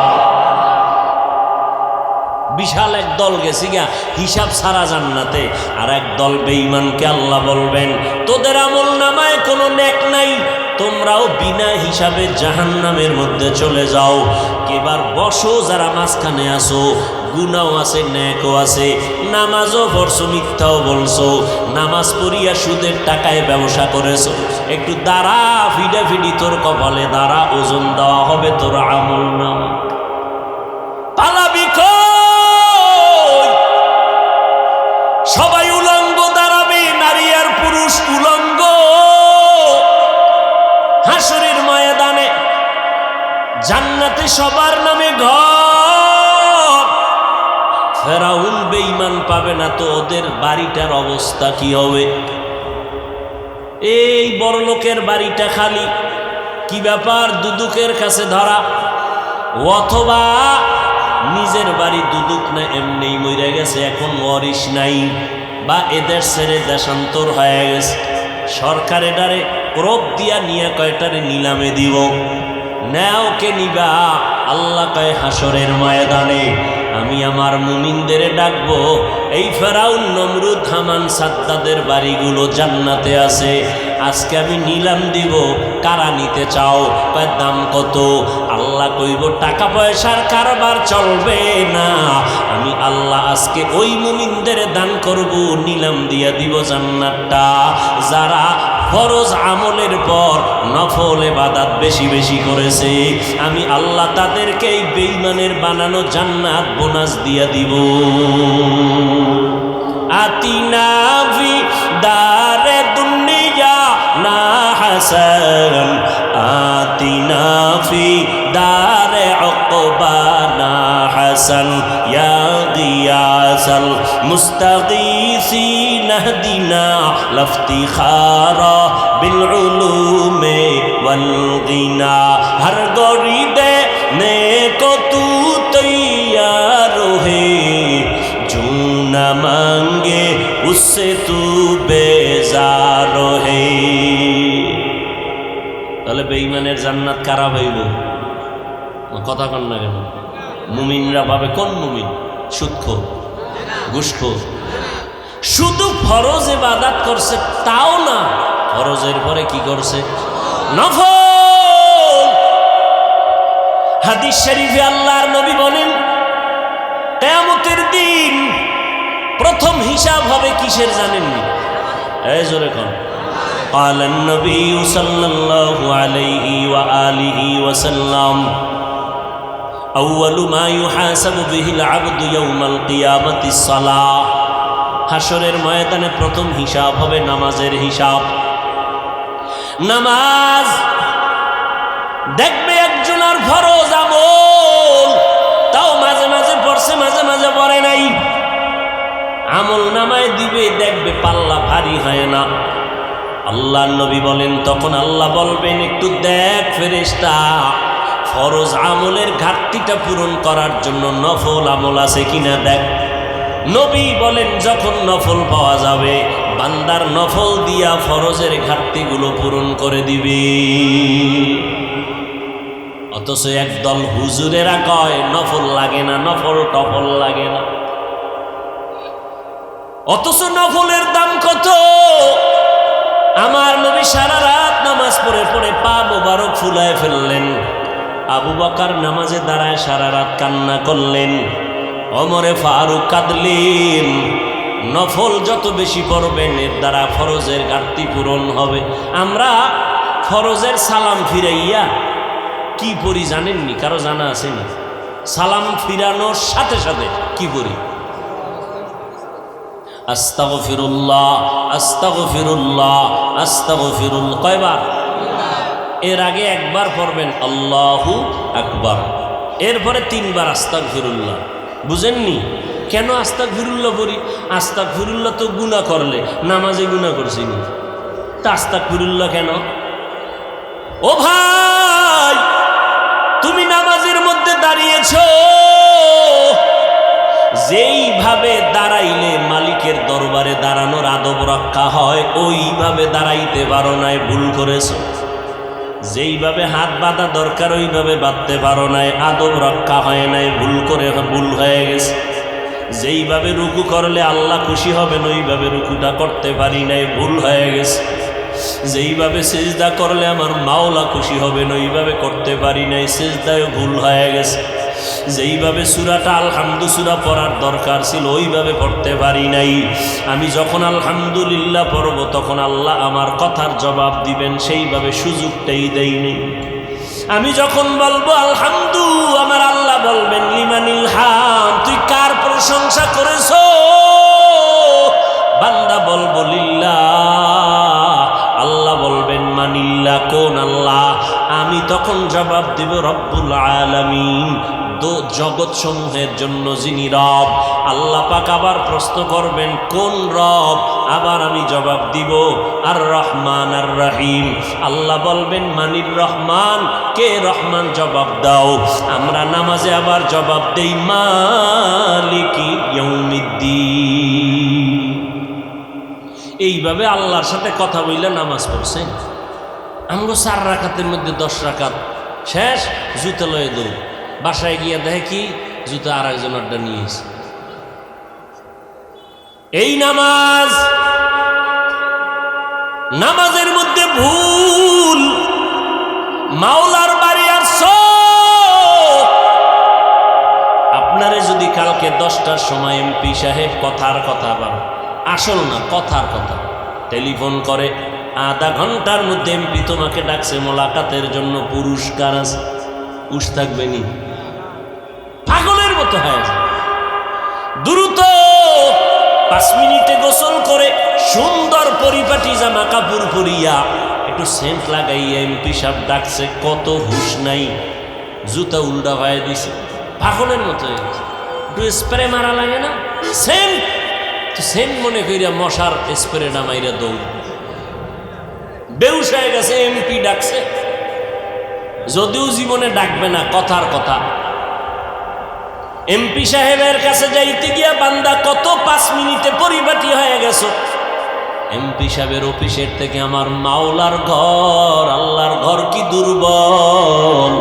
বিশাল এক দল গেছে গিয়া হিসাব ছাড়া জান্নাতে, আর এক দল বেঈমানকে আল্লাহ বলবেন, তোদের আমল নামায় কোনো নেক নাই, তোমরাও বিনা হিসাবে জাহান্নামের মধ্যে চলে যাও। এবার বসো যারা মাঝখানে আসো, গুনাও আছে নেকও আছে, নামাজও পড়ছো মিথ্যাও বলছো, নামাজ পড়িয়া সুদের টাকায় ব্যবসা করেছো, একটু দাঁড়া, ফিডাফিডি তোর কপালে দাঁড়া, ওজন দেওয়া হবে তোর আমল নামা। পালাবি কই? সবাই উলঙ্গ দাঁড়াবে, নারী আর পুরুষ উলঙ্গ হাসরের ময়দানে। জান্নাতে সবার নামে ঘর। ফেরাউন বেঈমান পাবে না তো ওদের বাড়িটার অবস্থা কি হবে? এই বড় লোকের বাড়িটা খালি, কি ব্যাপার, দুদুকের কাছে ধরা, অথবা নিজের বাড়ি দুদুক না এমনি মরে গেছে, এখন ওয়ারিশ নাই, বা এদের ছেড়ে দেশান্তর হয়ে গেছে, সরকার এটারে ক্রোপ দিয়া নিয়ে কয়টারে নিলামে দিব। নাও কে নিবা? আল্লাহ কয় হাসরের ময়দানে আমি আমার মুমিনদের ডাকবো, এই ফেরাউন নমরুদ হামান সাদ্দাদের বাড়িগুলো জান্নাতে আছে, আজকে আমি নিলাম দিব, কারা নিতে চাও? কয় দাম কত? আল্লাহ কইব টাকা পয়সার কারবার চলবে না, আমি আল্লাহ আজকে ওই মুমিনদের দান করব, নিলাম দিয়া দিব জান্নাতটা, যারা ফরজ আমলের পর নফল ইবাদত বেশি বেশি করেছে, আমি আল্লাহ তাদেরকে এই বেঈমানের বানানো জান্নাত বোনাস দিয়া দিব। আতিনা ফি দারে দুনিয়া না হাসান, আতিনা ফি দারে উকবা না হাসান, ইয়া গিয়াসাল মুস্তাগীসিন ইহদিনা লাফতিখারা বিল উলুমে ওয়াল গিনা। হর গরিদে নেকো তু তৈয়ার হে, जो न मांगे उससे तू बेजार है। তাহলে বেঈমানের জান্নাত কারা পাইব? কথা কন না কেন? মুমিনরা পাবে। কোন মুমিন? সুদখোর, ঘুষখোর। শুধু ফরজ ইবাদত করছে তাও না, ফরজের পরে কি করছে? নফল। হাদিস শরীফে আল্লাহর নবী বলেন, কিয়ামতের দিন প্রথম হিসাব হবে কিসের জানেননি? এই জোরে কোন? قال النبي صلى الله عليه وآله وسلم أول ما يحاسب به العبد يوم القيامة الصلاة। হাসরের ময়দানে প্রথম হিসাব হবে নামাজের হিসাব। নামাজ দেখবে একজনের ফরজ আমল তাও মাঝে মাঝে পড়ছে, মাঝে মাঝে পড়ে নাই, আমল নামায় দিবে, দেখবে পাল্লা ভারী হয় না। আল্লাহ নবী বলেন, তখন আল্লাহ বলবেন, একটু দেখ ফেরেশতা, ফরজ আমলের ঘাটতিটা পূরণ করার জন্য নফল আমল আছে কিনা দেখ। নবী বলেন, যখন নফল পাওয়া যাবে, বান্দার নফল দিয়া ফরজের ঘাটতিগুলো পূরণ করে দিবে। অথচ একদল হুজুরেরা কয় নফল লাগে না, নফল টফল লাগে না। অথচ নফলের দাম কত? আমার নবী সারা রাত নামাজ পড়ে পড়ে পা মোবারক ফুলায় ফেললেন। আবু বকর নামাজে দাঁড়ায় সারা রাত কান্না করলেন। ওমরে ফারুক কাঁদলেন। নফল যত বেশি পড়বেন এর দ্বারা ফরজের ঘাটতি পূরণ হবে। আমরা ফরজের সালাম ফিরাইয়া কি পড়ি জানেননি? কারো জানা আছে না? সালাম ফিরানোর সাথে সাথে কি পড়ি? আস্তাগফিরুল্লাহ, আস্তাগফিরুল্লাহ, আস্তাগফিরুল্লাহ। কয়বার? এর আগে একবার পড়বেন আল্লাহু আকবার, এরপরে 3 বার আস্তাগফিরুল্লাহ। বুঝেননি কেন আস্তাগফিরুল্লাহ পড়ি? আস্তাগফিরুল্লাহ তো গুনাহ করলে, নামাজে গুনাহ করছি না। আস্তাগফিরুল্লাহ কেন? ও ভাই, তুমি নামাজের মধ্যে দাঁড়িয়েছো, যেইভাবে দাঁড়াইলে মালিকের দরবারে দাঁড়ানোর আদব রক্ষা হয় ওইভাবে দাঁড়াইতে পারো নাই, ভুল করেছো। যেইভাবে হাত বাঁধা দরকার ওইভাবে বাঁধতে পারো নাই, আদব রক্ষা হয় নাই, ভুল হয়ে গেছে। যেইভাবে রুকু করলে আল্লাহ খুশি হবেন ওইভাবে রুকুটা করতে পারি নাই, ভুল হয়ে গেছে। যেইভাবে সিজদা করলে আমার মাওলা খুশি হবেন ওইভাবে করতে পারি নাই, সিজদায় ভুল হয়ে গেছে। যেইভাবে সূরাটা আলহামদু সূরা পড়ার দরকার ছিল ওইভাবে পড়তে পারি নাই। আমি যখন আলহামদুলিল্লাহ পড়ব তখন আল্লাহ আমার কথার জবাব দিবেন, সেইভাবে সুযোগটাই দেয়নি। আমি যখন বলবো আলহামদু, আমার আল্লাহ বলবেন লিমানিল হাম, তুই কার প্রশংসা করেছো? বান্দা বলবো লিল্লাহ, আল্লাহ বলবেন মানিল্লাহ, কোন আল্লাহ? আমি তখন জবাব দিব রব্বুল আলামিন, জগৎ সমূহের জন্য যিনি রব। আল্লাহ পাক আবার প্রশ্ন করবেন কোন রব? আবার আমি জবাব দিব আর রহমান আর রহিম। আল্লাহ বলবেন মানির রহমান, কে রহমান? জবাব দাও। আমরা নামাজে আবার জবাব দেই মালিকি ইয়াউমিদ্দিন। এইভাবে আল্লাহর সাথে কথা বললে নামাজ পড়ছেন। আমগো 4 রাকাতের মধ্যে 10 রাকাত শেষ, জুতো লয়ে দৌড়। বাসায় গিয়ে দেখে কি জুতো আর একজন আড্ডা নিয়েছে। এই নামাজের মধ্যে ভুল। মাওলার বাড়ি আর আপনারে যদি কালকে 10টার সময় এমপি সাহেব কথার কথা বল, আসল না কথার কথা, টেলিফোন করে আধা ঘন্টার মধ্যে এমপি তোমাকে ডাকছে মোলাকাতের জন্য, পুরস্কার আছে, উস থাকবে নি? পাগলের মতো হয়ে যায়। দ্রুত 5 মিনিটে গোসল করে সুন্দর পরিপাটি জামা কাপড় পরিয়া একটু সেন্ট লাগাইয়া এমপি সাহেব ডাকছে, কত হুশ নাই, জুতা উল্টা হয়ে দিছে, পাগলের মতো হয়ে গেছে। একটু স্প্রে মারা লাগে না? সেন্ট মনে করিয়া মশার স্প্রেটা মাইরা দৌড়, বেউস হয়ে গেছে। এমপি ডাকছে, যদিও জীবনে ডাকবে না, কথার কথা। এমপি সাহেবের কাছে যাইতে গিয়া বান্দা কত 5 মিনিটে পরিপাটি হয়ে গেছো। এমপি সাহেবের অফিসের থেকে আমার মাওলার ঘর, আল্লাহর ঘর কি দুর্বল।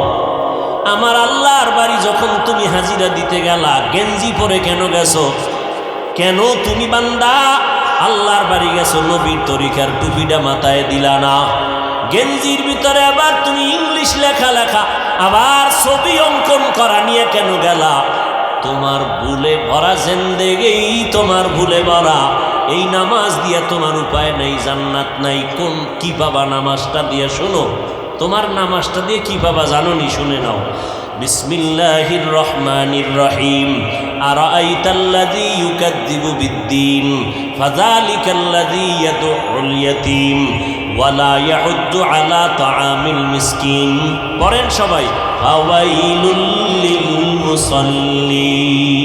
আমার আল্লাহর বাড়ি যখন তুমি হাজিরা দিতে গেলা, গেঞ্জি পরে কেন গেছো? কেন তুমি বান্দা আল্লাহর বাড়ি গেছো, নবীর তরিকার টুপিটা মাথায় দিলা না? গেঞ্জির ভিতরে আবার তুমি ইংলিশ লেখা, আবার ছবি অঙ্কন করা নিয়ে কেন গেলা? তোমার ভুলে ভরা জিন্দেগি, তোমার ভুলে ভরা। এই নামাজ দিয়ে তোমার উপায় নাই, জান্নাত নাই। কি পাবা নামাজটা দিয়ে? শোনো, তোমার নামাজটা দিয়ে কি পাবা জানো নি? শুনে নাও। বিসমিল্লাহির রহমানির রহিম। আরাআইতাল্লাযী ইউকাযযিবু বিদ্দীন ফাযালিকাল্লাযী ইয়াদউল ইয়াতীম ওয়ালা ইয়াহুদ্দু আলা তাআমিল মিসকিন। পড়েন সবাই। ফাওয়াইলুল লিল মুসাল্লিন।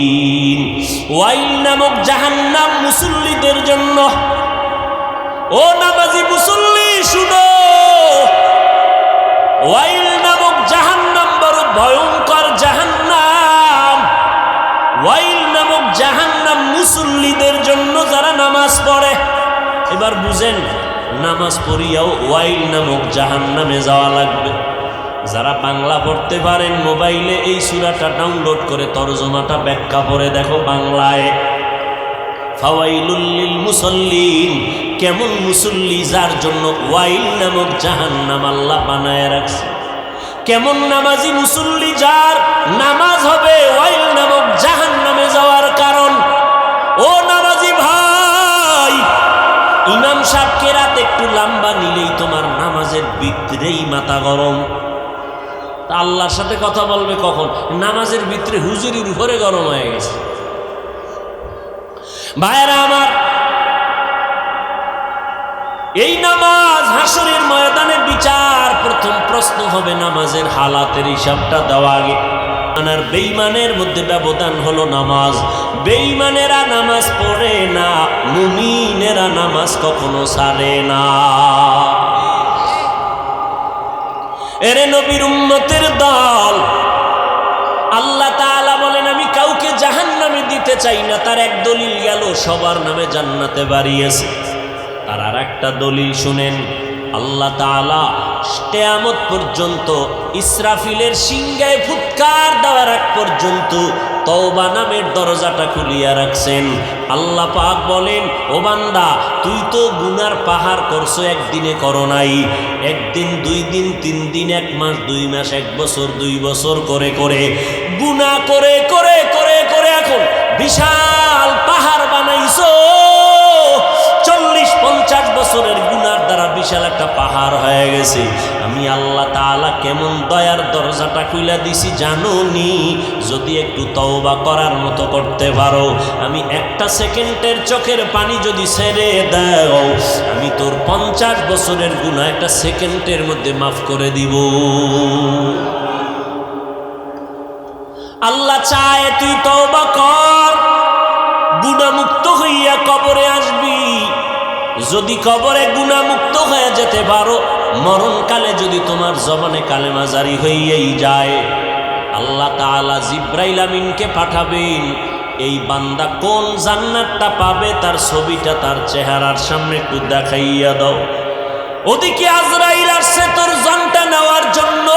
ওয়াইল নামক জাহান্নাম মুসল্লিদের জন্য। ও নামাজি মুসল্লি শুনো, ওয়াইল নামক জাহান্নাম বড় ভয়ঙ্কর জাহান্নাম। ওয়াইল নামক জাহান্নাম মুসল্লিদের জন্য যারা নামাজ পড়ে। এবার বুঝেন, নামাজ পড়িয়াও ওয়াইল নামক জাহান্নামে যাওয়া লাগবে। যারা বাংলা পড়তে পারেন মোবাইলে এই সূরাটা ডাউনলোড করে তরজমাটা ব্যাখ্যা করে দেখো বাংলায়। ফাওয়াইলুল লিল মুসাল্লিন, কেমন মুসল্লি যার জন্য ওয়াইল নামক জাহান্নাম আল্লাহ বানায় রাখছে। কেমন নামাজি মুসল্লি যার নামাজ হবে ওয়াইল নামক জাহান্নামে যাওয়ার কারণ। ও নামাজি ভাই, ইমাম সাহেবকে রাত একটু লম্বা নিলেই তোমার নামাজের ভিতরেই মাথা গরম। তা আল্লাহর সাথে কথা বলবে কখন? নামাজের ভিতরে হুজুরির উপরে গরম হয়ে গেছে। ভাইরা আমার, এই নামাজ হাসরের ময়দানে বিচার। প্রথম প্রশ্ন হবে নামাজের হালাতের হিসাবটা দেওয়া আগে। আর বেঈমানের মধ্যে ব্যবধান হলো নামাজ। বেঈমানেরা নামাজ পড়ে না, মুমিনেরা নামাজ কখনো ছাড়ে না। এরে নবীর উম্মতের দল, আল্লাহ তাআলা বলেন আমি কাউকে জাহান্নামে দিতে চাই না। তার এক দলিল গেল, সবার নামে জান্নাতে বাড়িয়েছে। তার আর একটা দলিল শুনেন, আল্লাহ তাআলা কিয়ামত পর্যন্ত ইসরাফিলের সিংহায় ফুৎকার দেওয়ার আগ পর্যন্ত তওবা নামের দরজাটা খুলিয়া রাখছেন। আল্লাহ পাক বলেন, ও বান্দা, তুই তো গুনার পাহাড় করছো, একদিনে করো নাই। একদিন, 2 দিন, 3 দিন, 1 মাস, 2 মাস, 1 বছর, 2 বছর করে করে গুনাহ করে করে করে করে এখন বিশাল পাহাড় বানাইছো। 40-50 বছরের গুনার দ্বারা বিশাল একটা পাহাড় হয়ে গেছে। আমি আল্লাহ তাআলা কেমন দয়ার দরজাটা খুলে দিছি জানো নি? যদি একটু তওবা করার মতো করতে পারো, আমি একটা সেকেন্ডের চোখের পানি যদি ছেড়ে দাও, আমি তোর 50 বছরের গুনাহ একটা সেকেন্ডের মধ্যে মাফ করে দিব। আল্লাহ চায় তুই তওবা কর, গুনাহমুক্ত হইয়া কবরে আসবি। যদি কবরে গুনাহমুক্ত হয়ে যেতে পারো, মরণকালে যদি তোমার জবানে কালেমা জারি হইয়াই যায়, আল্লাহ তাআলা জিব্রাইল আমিনকে পাঠাবেন। এই বান্দা কোন জান্নাতটা পাবে তার ছবিটা তার চেহারার সামনে একটু দেখাইয়া দাও। ওদিকে আজরাইল আসছে তোর জানটা নেওয়ার জন্য।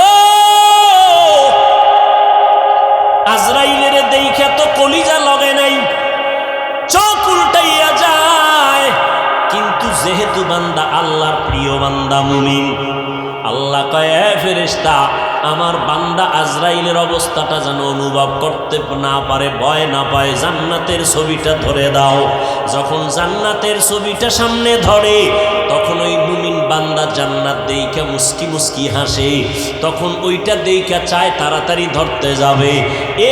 আজরাইলের দেইখা তো কলিজা লগে নাই, চোখ উল্টাইয়া যায়। কিন্তু যেহেতু বান্দা আল্লাহর প্রিয় বান্দা মুমিন, আল্লাহ কয়, এ ফেরেশতা, আমার বান্দা আজরাইলের অবস্থাটা যেন অনুভব করতে না পারে, ভয় না পায়, জান্নাতের ছবিটা ধরে দাও। যখন জান্নাতের ছবিটা সামনে ধরে, তখন ওই মুমিন বান্দা জান্নাত দেইখা মুস্কি মুস্কি হাসে। তখন ওইটা দেইখা চায় তাড়াতাড়ি ধরতে যাবে।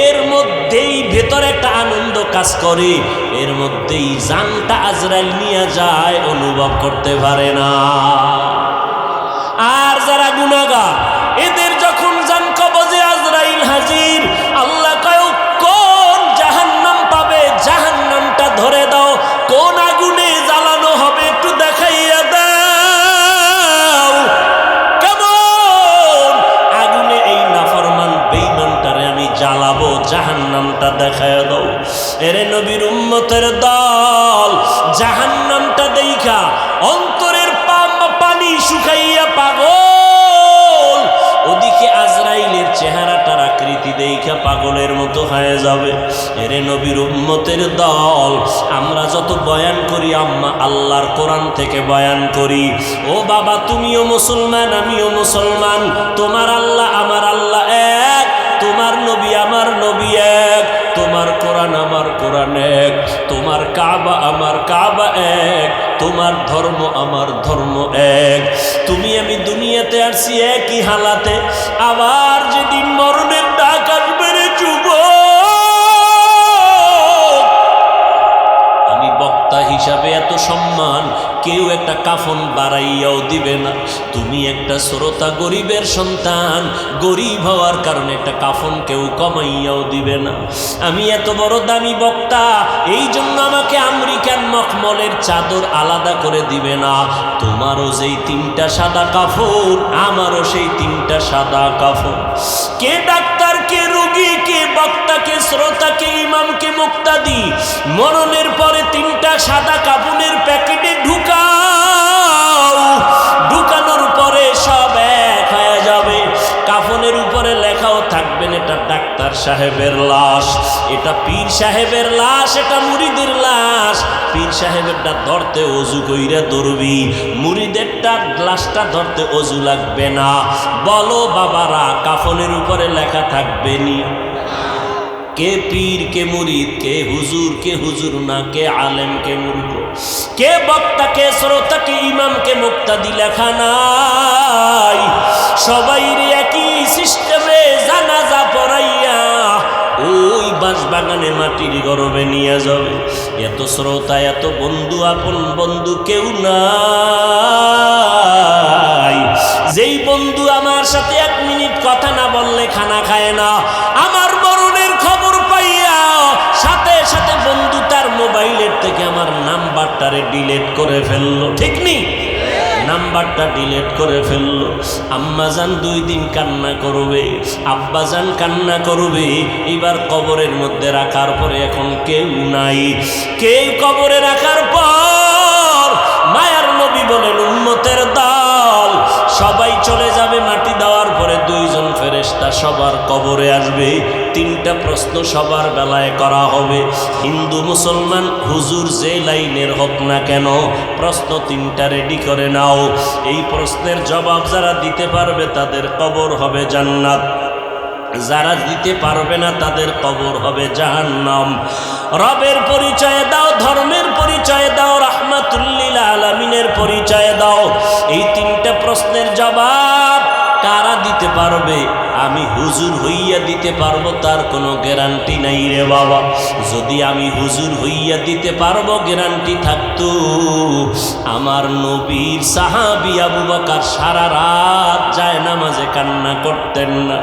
এর মধ্যেই ভেতরে একটা আনন্দ কাজ করে, এর মধ্যেই জানটা আজরাইল নিয়ে যায়, অনুভব করতে পারে না। আর যারা গুনাহগার, এদের যখন জান কবজে আজরাইল হাজির, আল্লাহ কয় কোন জাহান্নাম পাবে, জাহান্নামটা ধরে দাও। কোন আগুনে জ্বালানো হবে একটু দেখাইয়া দাও। কেমন আগুনে এই নাফরমান বেঈমানটারে আমি জ্বালাবো, জাহান্নামটা দেখাইয়া দাও। এরে নবীর উম্মতের দল, জাহান্নামটা দেইখা অন্তরের পানি শুকাইয়া পাগল। ওদিকে আজরাইলের চেহারাটার আকৃতি দেইখা পাগলের মতো হয়ে যাবে। এরে নবীর উম্মতের দল, আমরা যত বয়ান করি, আম্মা আল্লাহর কোরআন থেকে বয়ান করি। ও বাবা, তুমিও মুসলমান, আমিও মুসলমান। তোমার আল্লাহ আমার আল্লাহ এক, তোমার নবী আমার নবী এক, তোমার কোরআন আমার কোরআন এক, তোমার কাবা আমার কাবা এক, তোমার ধর্ম আমার ধর্ম এক। তুমি আমি দুনিয়াতে আসছি একই হালাতে, আবার যেদিন মরণের ডাক আসবে রে যুবক, আমি বক্তা হিসাবে এত সম্মান কেউ একটা কাফন বাড়াইয়াও দিবে না। তুমি একটা শ্রোতা, গরিবের সন্তান, গরিব হওয়ার কারণে একটা কাফন কেউ কমাইয়াও দিবে না। আমি এত বড় দামি বক্তা, এই জন্য আমাকে আমেরিকান মখমলের চাদর আলাদা করে দিবে না। তোমারও যেই 3টা সাদা কাফন, আমারও সেই 3টা সাদা কাফন। কে ডাক্তার, কে রোগী, কে বক্তা, কে শ্রোতা, কে ইমাম, কে মুক্তাদি, মরণের পরে 3টা সাদা কাফনের প্যাকেটে ঢুকানোর পরে সব এক হয়ে যাবে। কাফনের উপরে লেখাও থাকবেন এটা ডাক্তার সাহেবের লাশ, এটা পীর সাহেবের লাশ, এটা মুরিদের লাশ। পীর সাহেবেরটা ধরতে অজু কইরা ধরবি, মুরিদেরটা লাশটা ধরতে অজু লাগবে না। বলো বাবারা, কাফনের উপরে লেখা থাকবে নি? কে পীর, কে মুরিদ, কে হুজুর না, কে আলেম, কে মূর্খ, কে বক্তা, কে শ্রোতা, কে ইমাম, কে মুক্তাদি লেখা নাই। সবাই একই সিস্টেমে জানাজা পড়াইয়া ওই বাঁশবাগানে মাটির গরবে নিয়ে যাবে। এত শ্রোতা, এত বন্ধু, আপন বন্ধু কেউ নাই। যেই বন্ধু আমার সাথে 1 মিনিট কথা না বললে খানা খায় না, আমার মরণের খবর পাইয়া সাথে সাথে ঠিক নেই? নাম্বারটা ডিলিট করে ফেললো। আম্মাজান 2 দিন কান্না করবে, আব্বাজান কান্না করবে। এবার কবরের মধ্যে রাখার পরে এখন কেউ নাই। কেউ কবরে রাখার পর মায়ার নবী বলেন উম্মতের দল সবাই চলে যাবে। মাটি দেওয়ার পরে 2 জন ফেরেশতা সবার কবরে আসবে। 3টা প্রশ্ন সবার বেলায় করা হবে। হিন্দু মুসলমান হুজুর যে লাইনের হোক না কেন, প্রশ্ন 3টা রেডি করে নাও। এই প্রশ্নের জবাব যারা দিতে পারবে তাদের কবর হবে জান্নাত, যারা দিতে পারবে না তাদের কবর হবে জাহান্নাম। রবের পরিচয় দাও, ধর্মের পরিচয় দাও, রাহমাতুল্লিল আলামিনের পরিচয় দাও। এই 3টা প্রশ্নের জবাব কারা দিতে পারবে? আমি হুজুর হইয়া দিতে পারবো তার কোনো গ্যারান্টি নাই রে বাবা। যদি আমি হুজুর হইয়া দিতে পারবো গ্যারান্টি থাকতো, আমার নবীর সাহাবী আবু বকর সারা রাত যায় নামাজে কান্না করতেন না।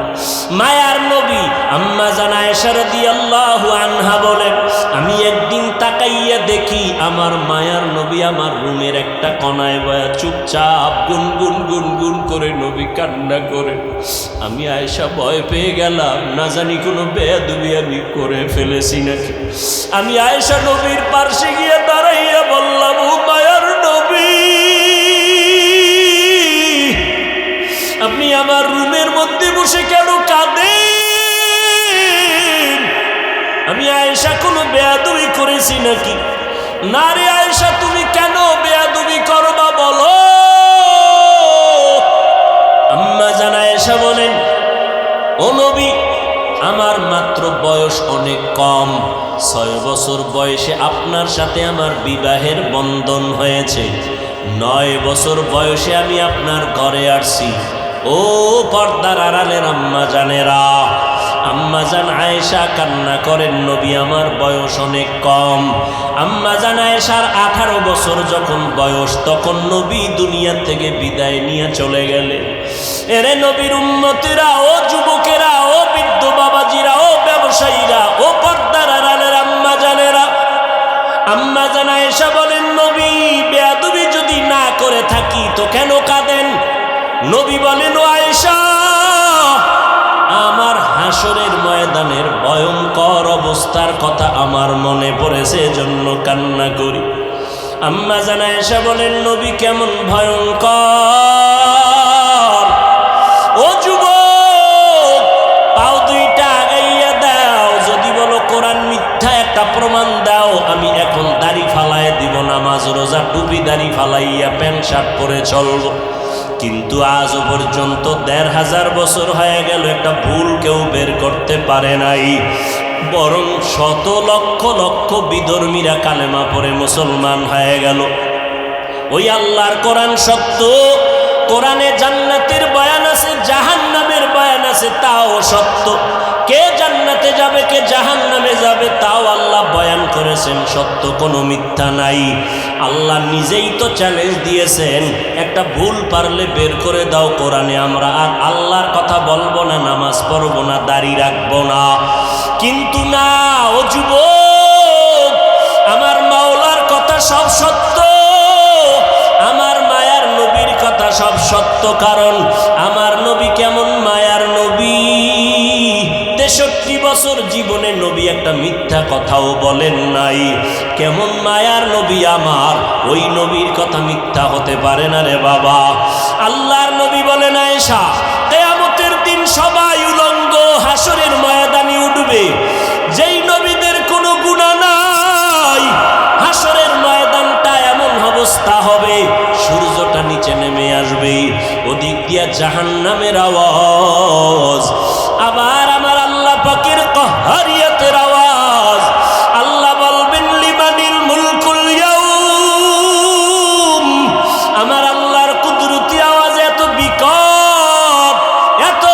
মায়ার নবী আম্মা জান আয়েশা রাদিয়াল্লাহু আনহা বলেন, আমি একদিন তাকাইয়া দেখি আমার মায়ার নবী আমার রুমের একটা কোনায় বয়া চুপচাপ গুনগুন গুনগুন করে নবী কান্না করে। আমি আয়েশা ভয় পেয়ে গেলাম, না জানি কোনো বেয়াদবি আমি করে ফেলেছি নাকি। আমি আয়েশা নবীর পাশে গিয়ে দাঁড়াইয়া বললাম, ও মায়ার নবী, আপনি আমার রুমের মধ্যে বসে কেন কাঁদেন? আমি আয়েশা কোনো বেয়াদবি করেছি নাকি? না রে আয়েশা, তুমি কেন বেয়াদবি করবা বলো? আম্মা জান আয়েশা বলেন, ও নবী, আমার মাত্র বয়স অনেক কম। 6 বছর বয়সে আপনার সাথে আমার বিবাহের বন্ধন হয়েছে। 9 বছর বয়সে আমি আপনার ঘরে আসছি। ও পর্দার আড়ালের আম্মা জানেরা, আম্মা জান আয়েশা কান্না করেন, নবী আমার বয়স অনেক কম। আম্মা জান আয়েশার 18 বছর যখন বয়স, তখন নবী দুনিয়া থেকে বিদায় নিয়ে চলে গেলেন। এরে নবীর উম্মতিরা, ও যুবকেরা, ও বৃদ্ধ বাবাজিরা, ও ব্যবসায়ীরা, ও পর্দার আড়ালের আম্মা জানেরা, আম্মা জান আয়েশা বলেন, নবী বেয়াদবি যদি না করে থাকি তো কেন কাঁদেন? নবী বলেন, ও আয়েশা, আমার হাসরের ময়দানের ভয়ঙ্কর অবস্থার কথা আমার মনে পড়েছে, এজন্য কান্না করি। আম্মা জান আয়েশা বলেন, নবী কেমন ভয়ঙ্কর? ও যুবক, পাও 2টা আগাইয়া দাও। যদি বলো কোরআন মিথ্যা, একটা প্রমাণ দাও। আমি এখন দাড়ি ফালায় দিব, নামাজ রোজা টুপি দাড়ি ফালাইয়া প্যান্ট শার্ট পরে চলবো। কিন্তু আজও পর্যন্ত 1500 বছর হয়ে গেল, একটা ভুল কেউ বের করতে পারে নাই। বরং শত লক্ষ লক্ষ বিধর্মীরা কালেমা পড়ে মুসলমান হয়ে গেল। ওই আল্লাহর কোরআন সত্য, কোরআনে জান্নাতের বয়ান আছে, জাহান্নামের বয়ান আছে, তাও সত্য। কে জান্নাতে যাবে, কে জাহান্নামে যাবে, তাও আল্লাহ বয়ান করেছেন, সত্য, কোনো মিথ্যা নাই। আল্লাহ নিজেই তো চ্যালেঞ্জ দিয়েছেন, একটা ভুল পারলে বের করে দাও কোরআনে, আমরা আর আল্লাহর কথা বলবো না, নামাজ পড়বো না, দাড়ি রাখবো না। কিন্তু না, ও যুবক, আমার মাওলার কথা সব সত্য, আমার মায়ার নবীর কথা সব সত্য। কারণ আমার নবী কেমন মায়ার নবী, 63 বছর জীবনে নবী একটা মিথ্যা কথাও বলেন নাই। কেমন মায়ার নবী আমার, ওই নবীর কথা মিথ্যা হতে পারে না রে বাবা। আল্লাহর নবী বলেন, আয়েশা, কিয়ামতের দিন সবাই উলঙ্গ হাসরের ময়দানে উঠবে। যেই নবীদের কোনো গুনাহ নাই, হাসরের ময়দানটা এমন অবস্থা হবে, সূর্যটা নিচে নেমে আসবে, ওদিক দিয়া জাহান্নামের আওয়াজ, আবার আমার আল্লাহ পাকের কাহরিয়াতের আওয়াজ। আল্লাহ বলবেন, লিমানিল মুলকুল ইয়াউম। আমার আল্লাহর কুদরতি আওয়াজ এত বিকট, এত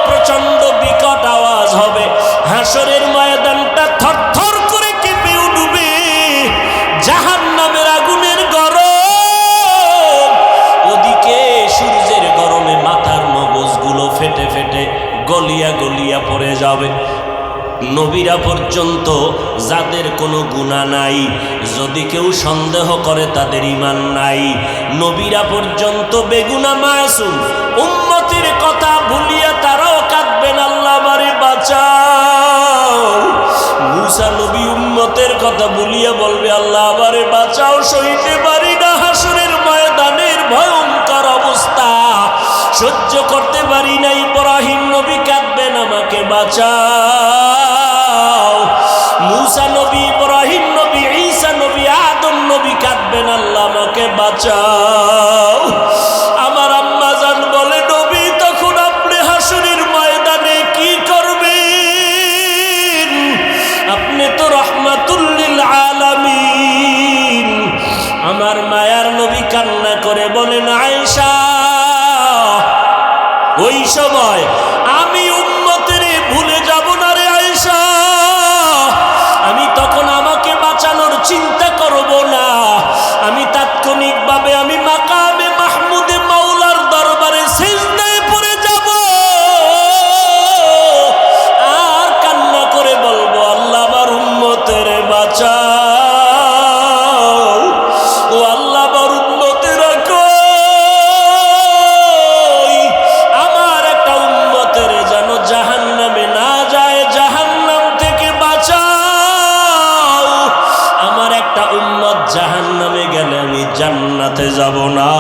প্রচন্ড বিকট আওয়াজ হবে, হাসরের ময়দানটা থরথর করে কেঁপে উঠবে। জাহান্নামের আগুনের গরম, ওদিকে সূর্যের গরমে মাথার মগজগুলো ফেটে ফেটে গলিয়া গলিয়া পড়ে যাবে। নবীরা পর্যন্ত যাদের কোনো গুনাহ নাই, যদি কেউ সন্দেহ করে তাদের ঈমান নাই। নবীরা পর্যন্ত বেগুনাহ মাসুম, উম্মতের কথা ভুলিয়া তারাও কাঁদবেন, আল্লাহ আমারে বাঁচাও। মুসা নবী উম্মতের কথা ভুলিয়া বলবে, আল্লাহ আমারে বাঁচাও, সইতে পারি না হাসরের ময়দানের ভয়ঙ্কর অবস্থা, সহ্য করতে পারি না। ইব্রাহিম নবী কাঁদবেন, আমাকে বাঁচাও। মুসা নবী, ইব্রাহিম নবী, ঈসা নবী, আদম নবী কাঁদবেন, আল্লাহ আমাকে বাঁচাও। আমার আম্মা জান বলে, নবী তখন আপনি হাসরের ময়দানে কি করবেন? আপনি তো রাহমাতুল লিল আলামিন। আমার মায়ার নবী কান্না করে বলেন, আয়েশা ওই সময় আমি উম্মতের ভুলে যাব না রে আয়েশা, আমি তখন আমাকে বাঁচানোর চিন্তা করব না, আমি তাৎক্ষণিকভাবে আমি মাকামে মাহমুদে মাওলার দরবারে সিজদায় পড়ে যাব আর কান্না করে বলবো, আল্লাহ আমার উম্মতের বাঁচাও, ও আল্লাহ আমার উম্মতের রাখো, আমার একটা উম্মতের যেন জাহান্নামে না যায়, জাহান্নাম থেকে বাঁচাও। আমার একটা উম্মত জাহান্নামে গেলে আমি জান্নাতে যাব না।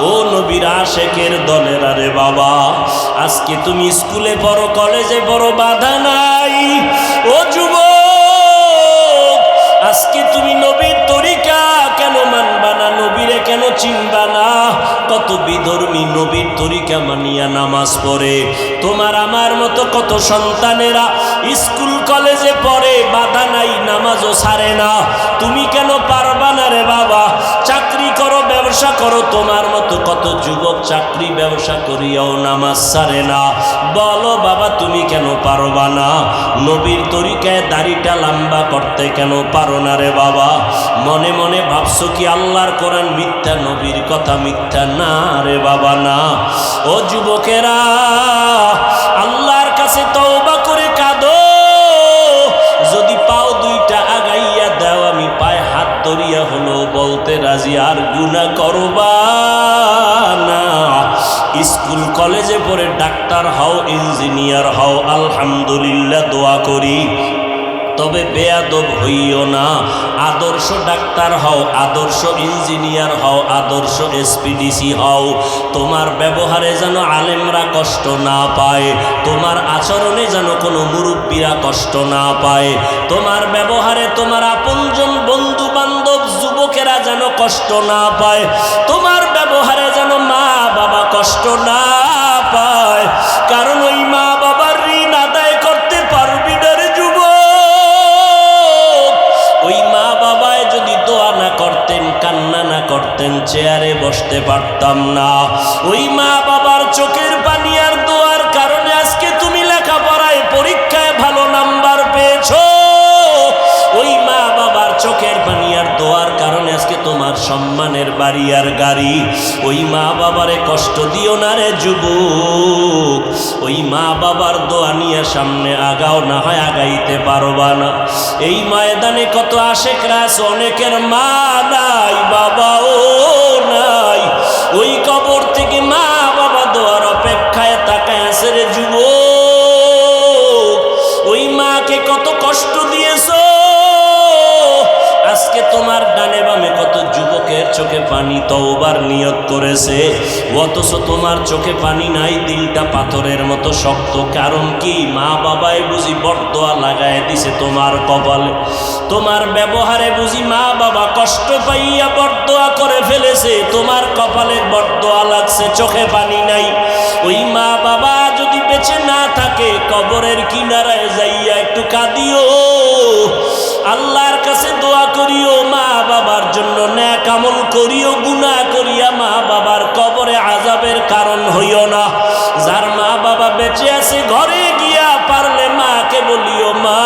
ও নবীর আশেকের দলের, আরে বাবা, আজকে তুমি স্কুলে পড়ো, কলেজে পড়ো, বাধা নাই। ও যুবক, আজকে তুমি নবীর তরিকা কেন মানবা না, নবীরে কেন চিনবা না? কত বিধর্মী নবীর তরিকা মানিয়া নামাজ পড়ে। তোমার আমার মতো কত সন্তানেরা স্কুল কলেজে পড়ে, বাধা নাই, নামাজও ছাড়ে না। তুমি কেন পারবা না রে বাবা? চাকরি করো, ব্যবসা করো, তোমার মতো কত যুবক চাকরি ব্যবসা করিয়াও নামাজ ছাড়ে না। বলো বাবা, তুমি কেন পারবা না? নবীর তরিকায় দাড়িটা লম্বা করতে কেন পারো না রে বাবা? মনে মনে ভাবছো কি আল্লাহর কোরআন মিথ্যা, নবীর কথা মিথ্যা? না রে বাবা, না। ও যুবকেরা, আল্লাহর কাছে তওবা করে কাঁদো। যদি পাও দুইটা আগাইয়া দাও, আমি পায়ে হাত ধরিয়া হলো বলতে রাজি, আর গুনাহ করবা না। স্কুল কলেজে পড়ে ডাক্তার হও, ইঞ্জিনিয়ার হও, আলহামদুলিল্লাহ, দোয়া করি। তবে বেয়াদব হইও না। আদর্শ ডাক্তার হও, আদর্শ ইঞ্জিনিয়ার হও, আদর্শ এসপিডিসি হও। তোমার ব্যবহারে যেন আলেমরা কষ্ট না পায়, তোমার আচরণে যেন কোনো মুরব্বীরা কষ্ট না পায়, তোমার ব্যবহারে তোমার আপনজন বন্ধু বান্ধব যুবকেরা যেন কষ্ট না পায়, তোমার ব্যবহারে যেন মা বাবা কষ্ট না পায়। কারণ ওই মা বাবার ঋণ আদায় করতে পারবি না রে যুবক। ওই মা বাবায় যদি দোয়া না করতেন, কান্না না করতেন, চেয়ারে বসতে পারতাম না। ওই মা বাবার চোখের পানি আর দোয়ার কারণে আজকে তুমি লেখাপড়ায় পরীক্ষায় ভালো নাম্বার পেয়েছো। ওই মা বাবার চোখের পানি আর দোয়ার কারণে আজকে তোমার সম্মানের বাড়ি আর গাড়ি। ওই মা বাবারে কষ্ট দিও না রে যুবক। ওই মা বাবার দোয়া নিয়ে সামনে আগাও, না হয় আগাইতে পারবা না। এই ময়দানে কত আশেকরা আছে, অনেকের মা নাই, বাবাও নাই। ওই কবর থেকে মা বাবা দোয়ার অপেক্ষায় তাকায় আছে রে যুবক। ওই মাকে কত কষ্ট দিয়েছো। আজকে তোমার ডানে বামে কত যুবকের চোখে পানি তওবার নিয়ত করেছে, অথচ তোমার চোখে পানি নাই, দিলটা পাথরের মতো শক্ত। কারণ কি? মা বাবায় বুঝি বরদোয়া লাগায় দিছে তোমার কপালে। তোমার ব্যবহারে বুঝি মা বাবা কষ্ট পাইয়া বরদোয়া করে ফেলেছে, তোমার কপালে বরদোয়া লাগছে, চোখে পানি নাই। ওই মা বাবা যদি বেঁচে না থাকে, কবরের কিনারায় যাইয়া একটু কাঁদিও, আল্লাহর কাছে দোয়া করিও, মা বাবার জন্য নেক আমল করিও, গুনাহ করিয়া মা বাবার কবরে আযাবের কারণ হইও না। যার মা বাবা বেঁচে আছে, ঘরে গিয়া পারলে মাকে বলিও, মা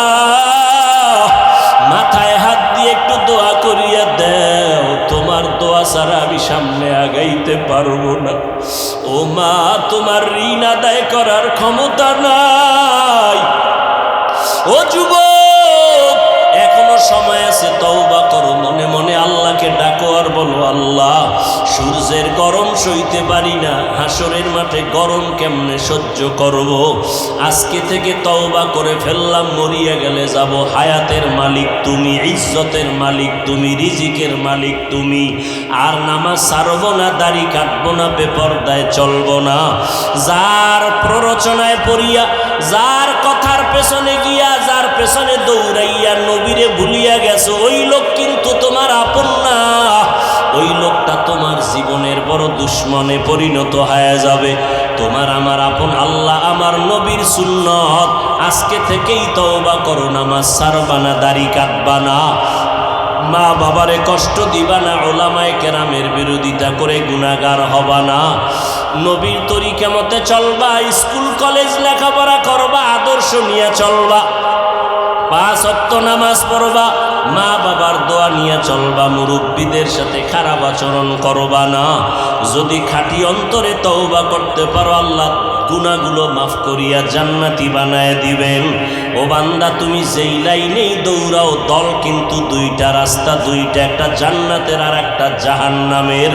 মাথায় হাত দিয়ে একটু দোয়া করিয়া দেও, তোমার দোয়া ছাড়া আমি সামনে আগাইতে পারবো না। ও মা, তোমার ঋণ আদায় করার ক্ষমতা নাই। ও হাসরের মাঠে গরম কেমনে সহ্য করব। আজকে থেকে তওবা করে ফেললাম, মরিয়া গেলে যাব। হায়াতের মালিক তুমি, ইজ্জতের মালিক তুমি, রিজিকের মালিক তুমি। আর নামাজ ছাড়ব না, দাড়ি কাটবো না, বেপরদায় চলবো না। যার প্ররোচনায় পড়িয়া, যার কথার পেছনে গিয়া, যার পেছনে দৌড়াইয়া নবীরে ভুলিয়া গেছো, ওই লোক কিন্তু তোমার আপন না। ওই লোকটা তোমার জীবনের বড় দুশ্মনে পরিণত হয়ে যাবে। তোমার আমার আপন আল্লাহ, আমার নবীর সুন্নত। আজকে থেকেই তওবা করো, নামাজ ছাড়বা না, দাড়ি কাটবা না, মা বাবারে কষ্ট দিবা না, ওলামায়ে কেরামের বিরোধিতা করে গুনাহগার হবা না, নবীর তরিকা মতে চলবা, স্কুল কলেজ লেখাপড়া করবা, আদর্শ নিয়ে চলবা, 5 ওয়াক্ত নামাজ পড়বা, মা বাবার দোয়া নিয়ে চলবা, মুরব্বীদের সাথে খারাপ আচরণ করবা না। যদি খাঁটি অন্তরে তওবা করতে পারো, আল্লাহ গুনাহগুলো মাফ করিয়া জান্নাতি বানায় দিবেন। ও বান্দা, তুমি যেই লাইনেই দৌড়াও, দল কিন্তু দুইটা রাস্তা, দুইটা, একটা জান্নাতের আর একটা জাহান্নামের।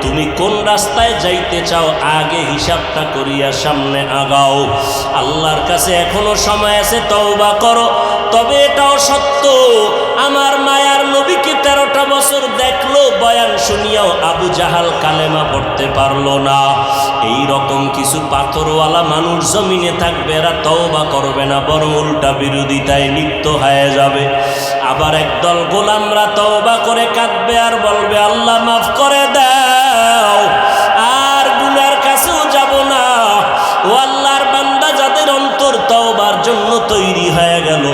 তুমি কোন রাস্তায় যাইতে চাও, আগে হিসাবটা করিয়া সামনে আগাও। আল্লাহর কাছে এখনো সময় আছে, তওবা করো। তবে এটাও সত্য, আমার মায়ার নবীকে 13টা বছর দেখলো, বয়ান শুনিয়াও আবু জাহাল কালেমা পড়তে পারলো না। এই রকম কিছু পাথরওয়ালা মানুষ জমিনে থাকবে, এরা তওবা করবে না, বরং উল্টা বিরোধিতায় লিপ্ত হয়ে যাবে। আবার একদল গোলামরা তওবা করে কাঁদবে আর বলবে, আল্লাহ মাফ করে দাও, আর গুনার কাছেও যাব না। ও আল্লাহর বান্দা, যাদের অন্তর তওবার জন্য তৈরি হয়ে গেল,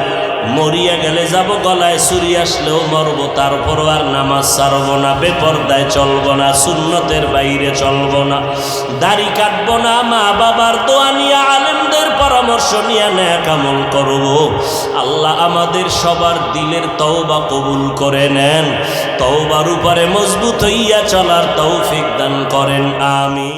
মরিয়া গেলে যাব, গলায় ছুরি আসলেও মরব, তারপরও আর নামাজ ছাড়ব না, বেপরদায় চলব না, সুন্নতের বাইরে চলব না, দাড়ি কাটব না, মা বাবার দোয়া নিয়ে, আলেমদের পরামর্শ নিয়ে নেক আমল করব। আল্লাহ আমাদের সবার দিলের তওবা কবুল করে নেন, তওবার উপরে মজবুত হইয়া চলার তৌফিক দান করেন, আমিন।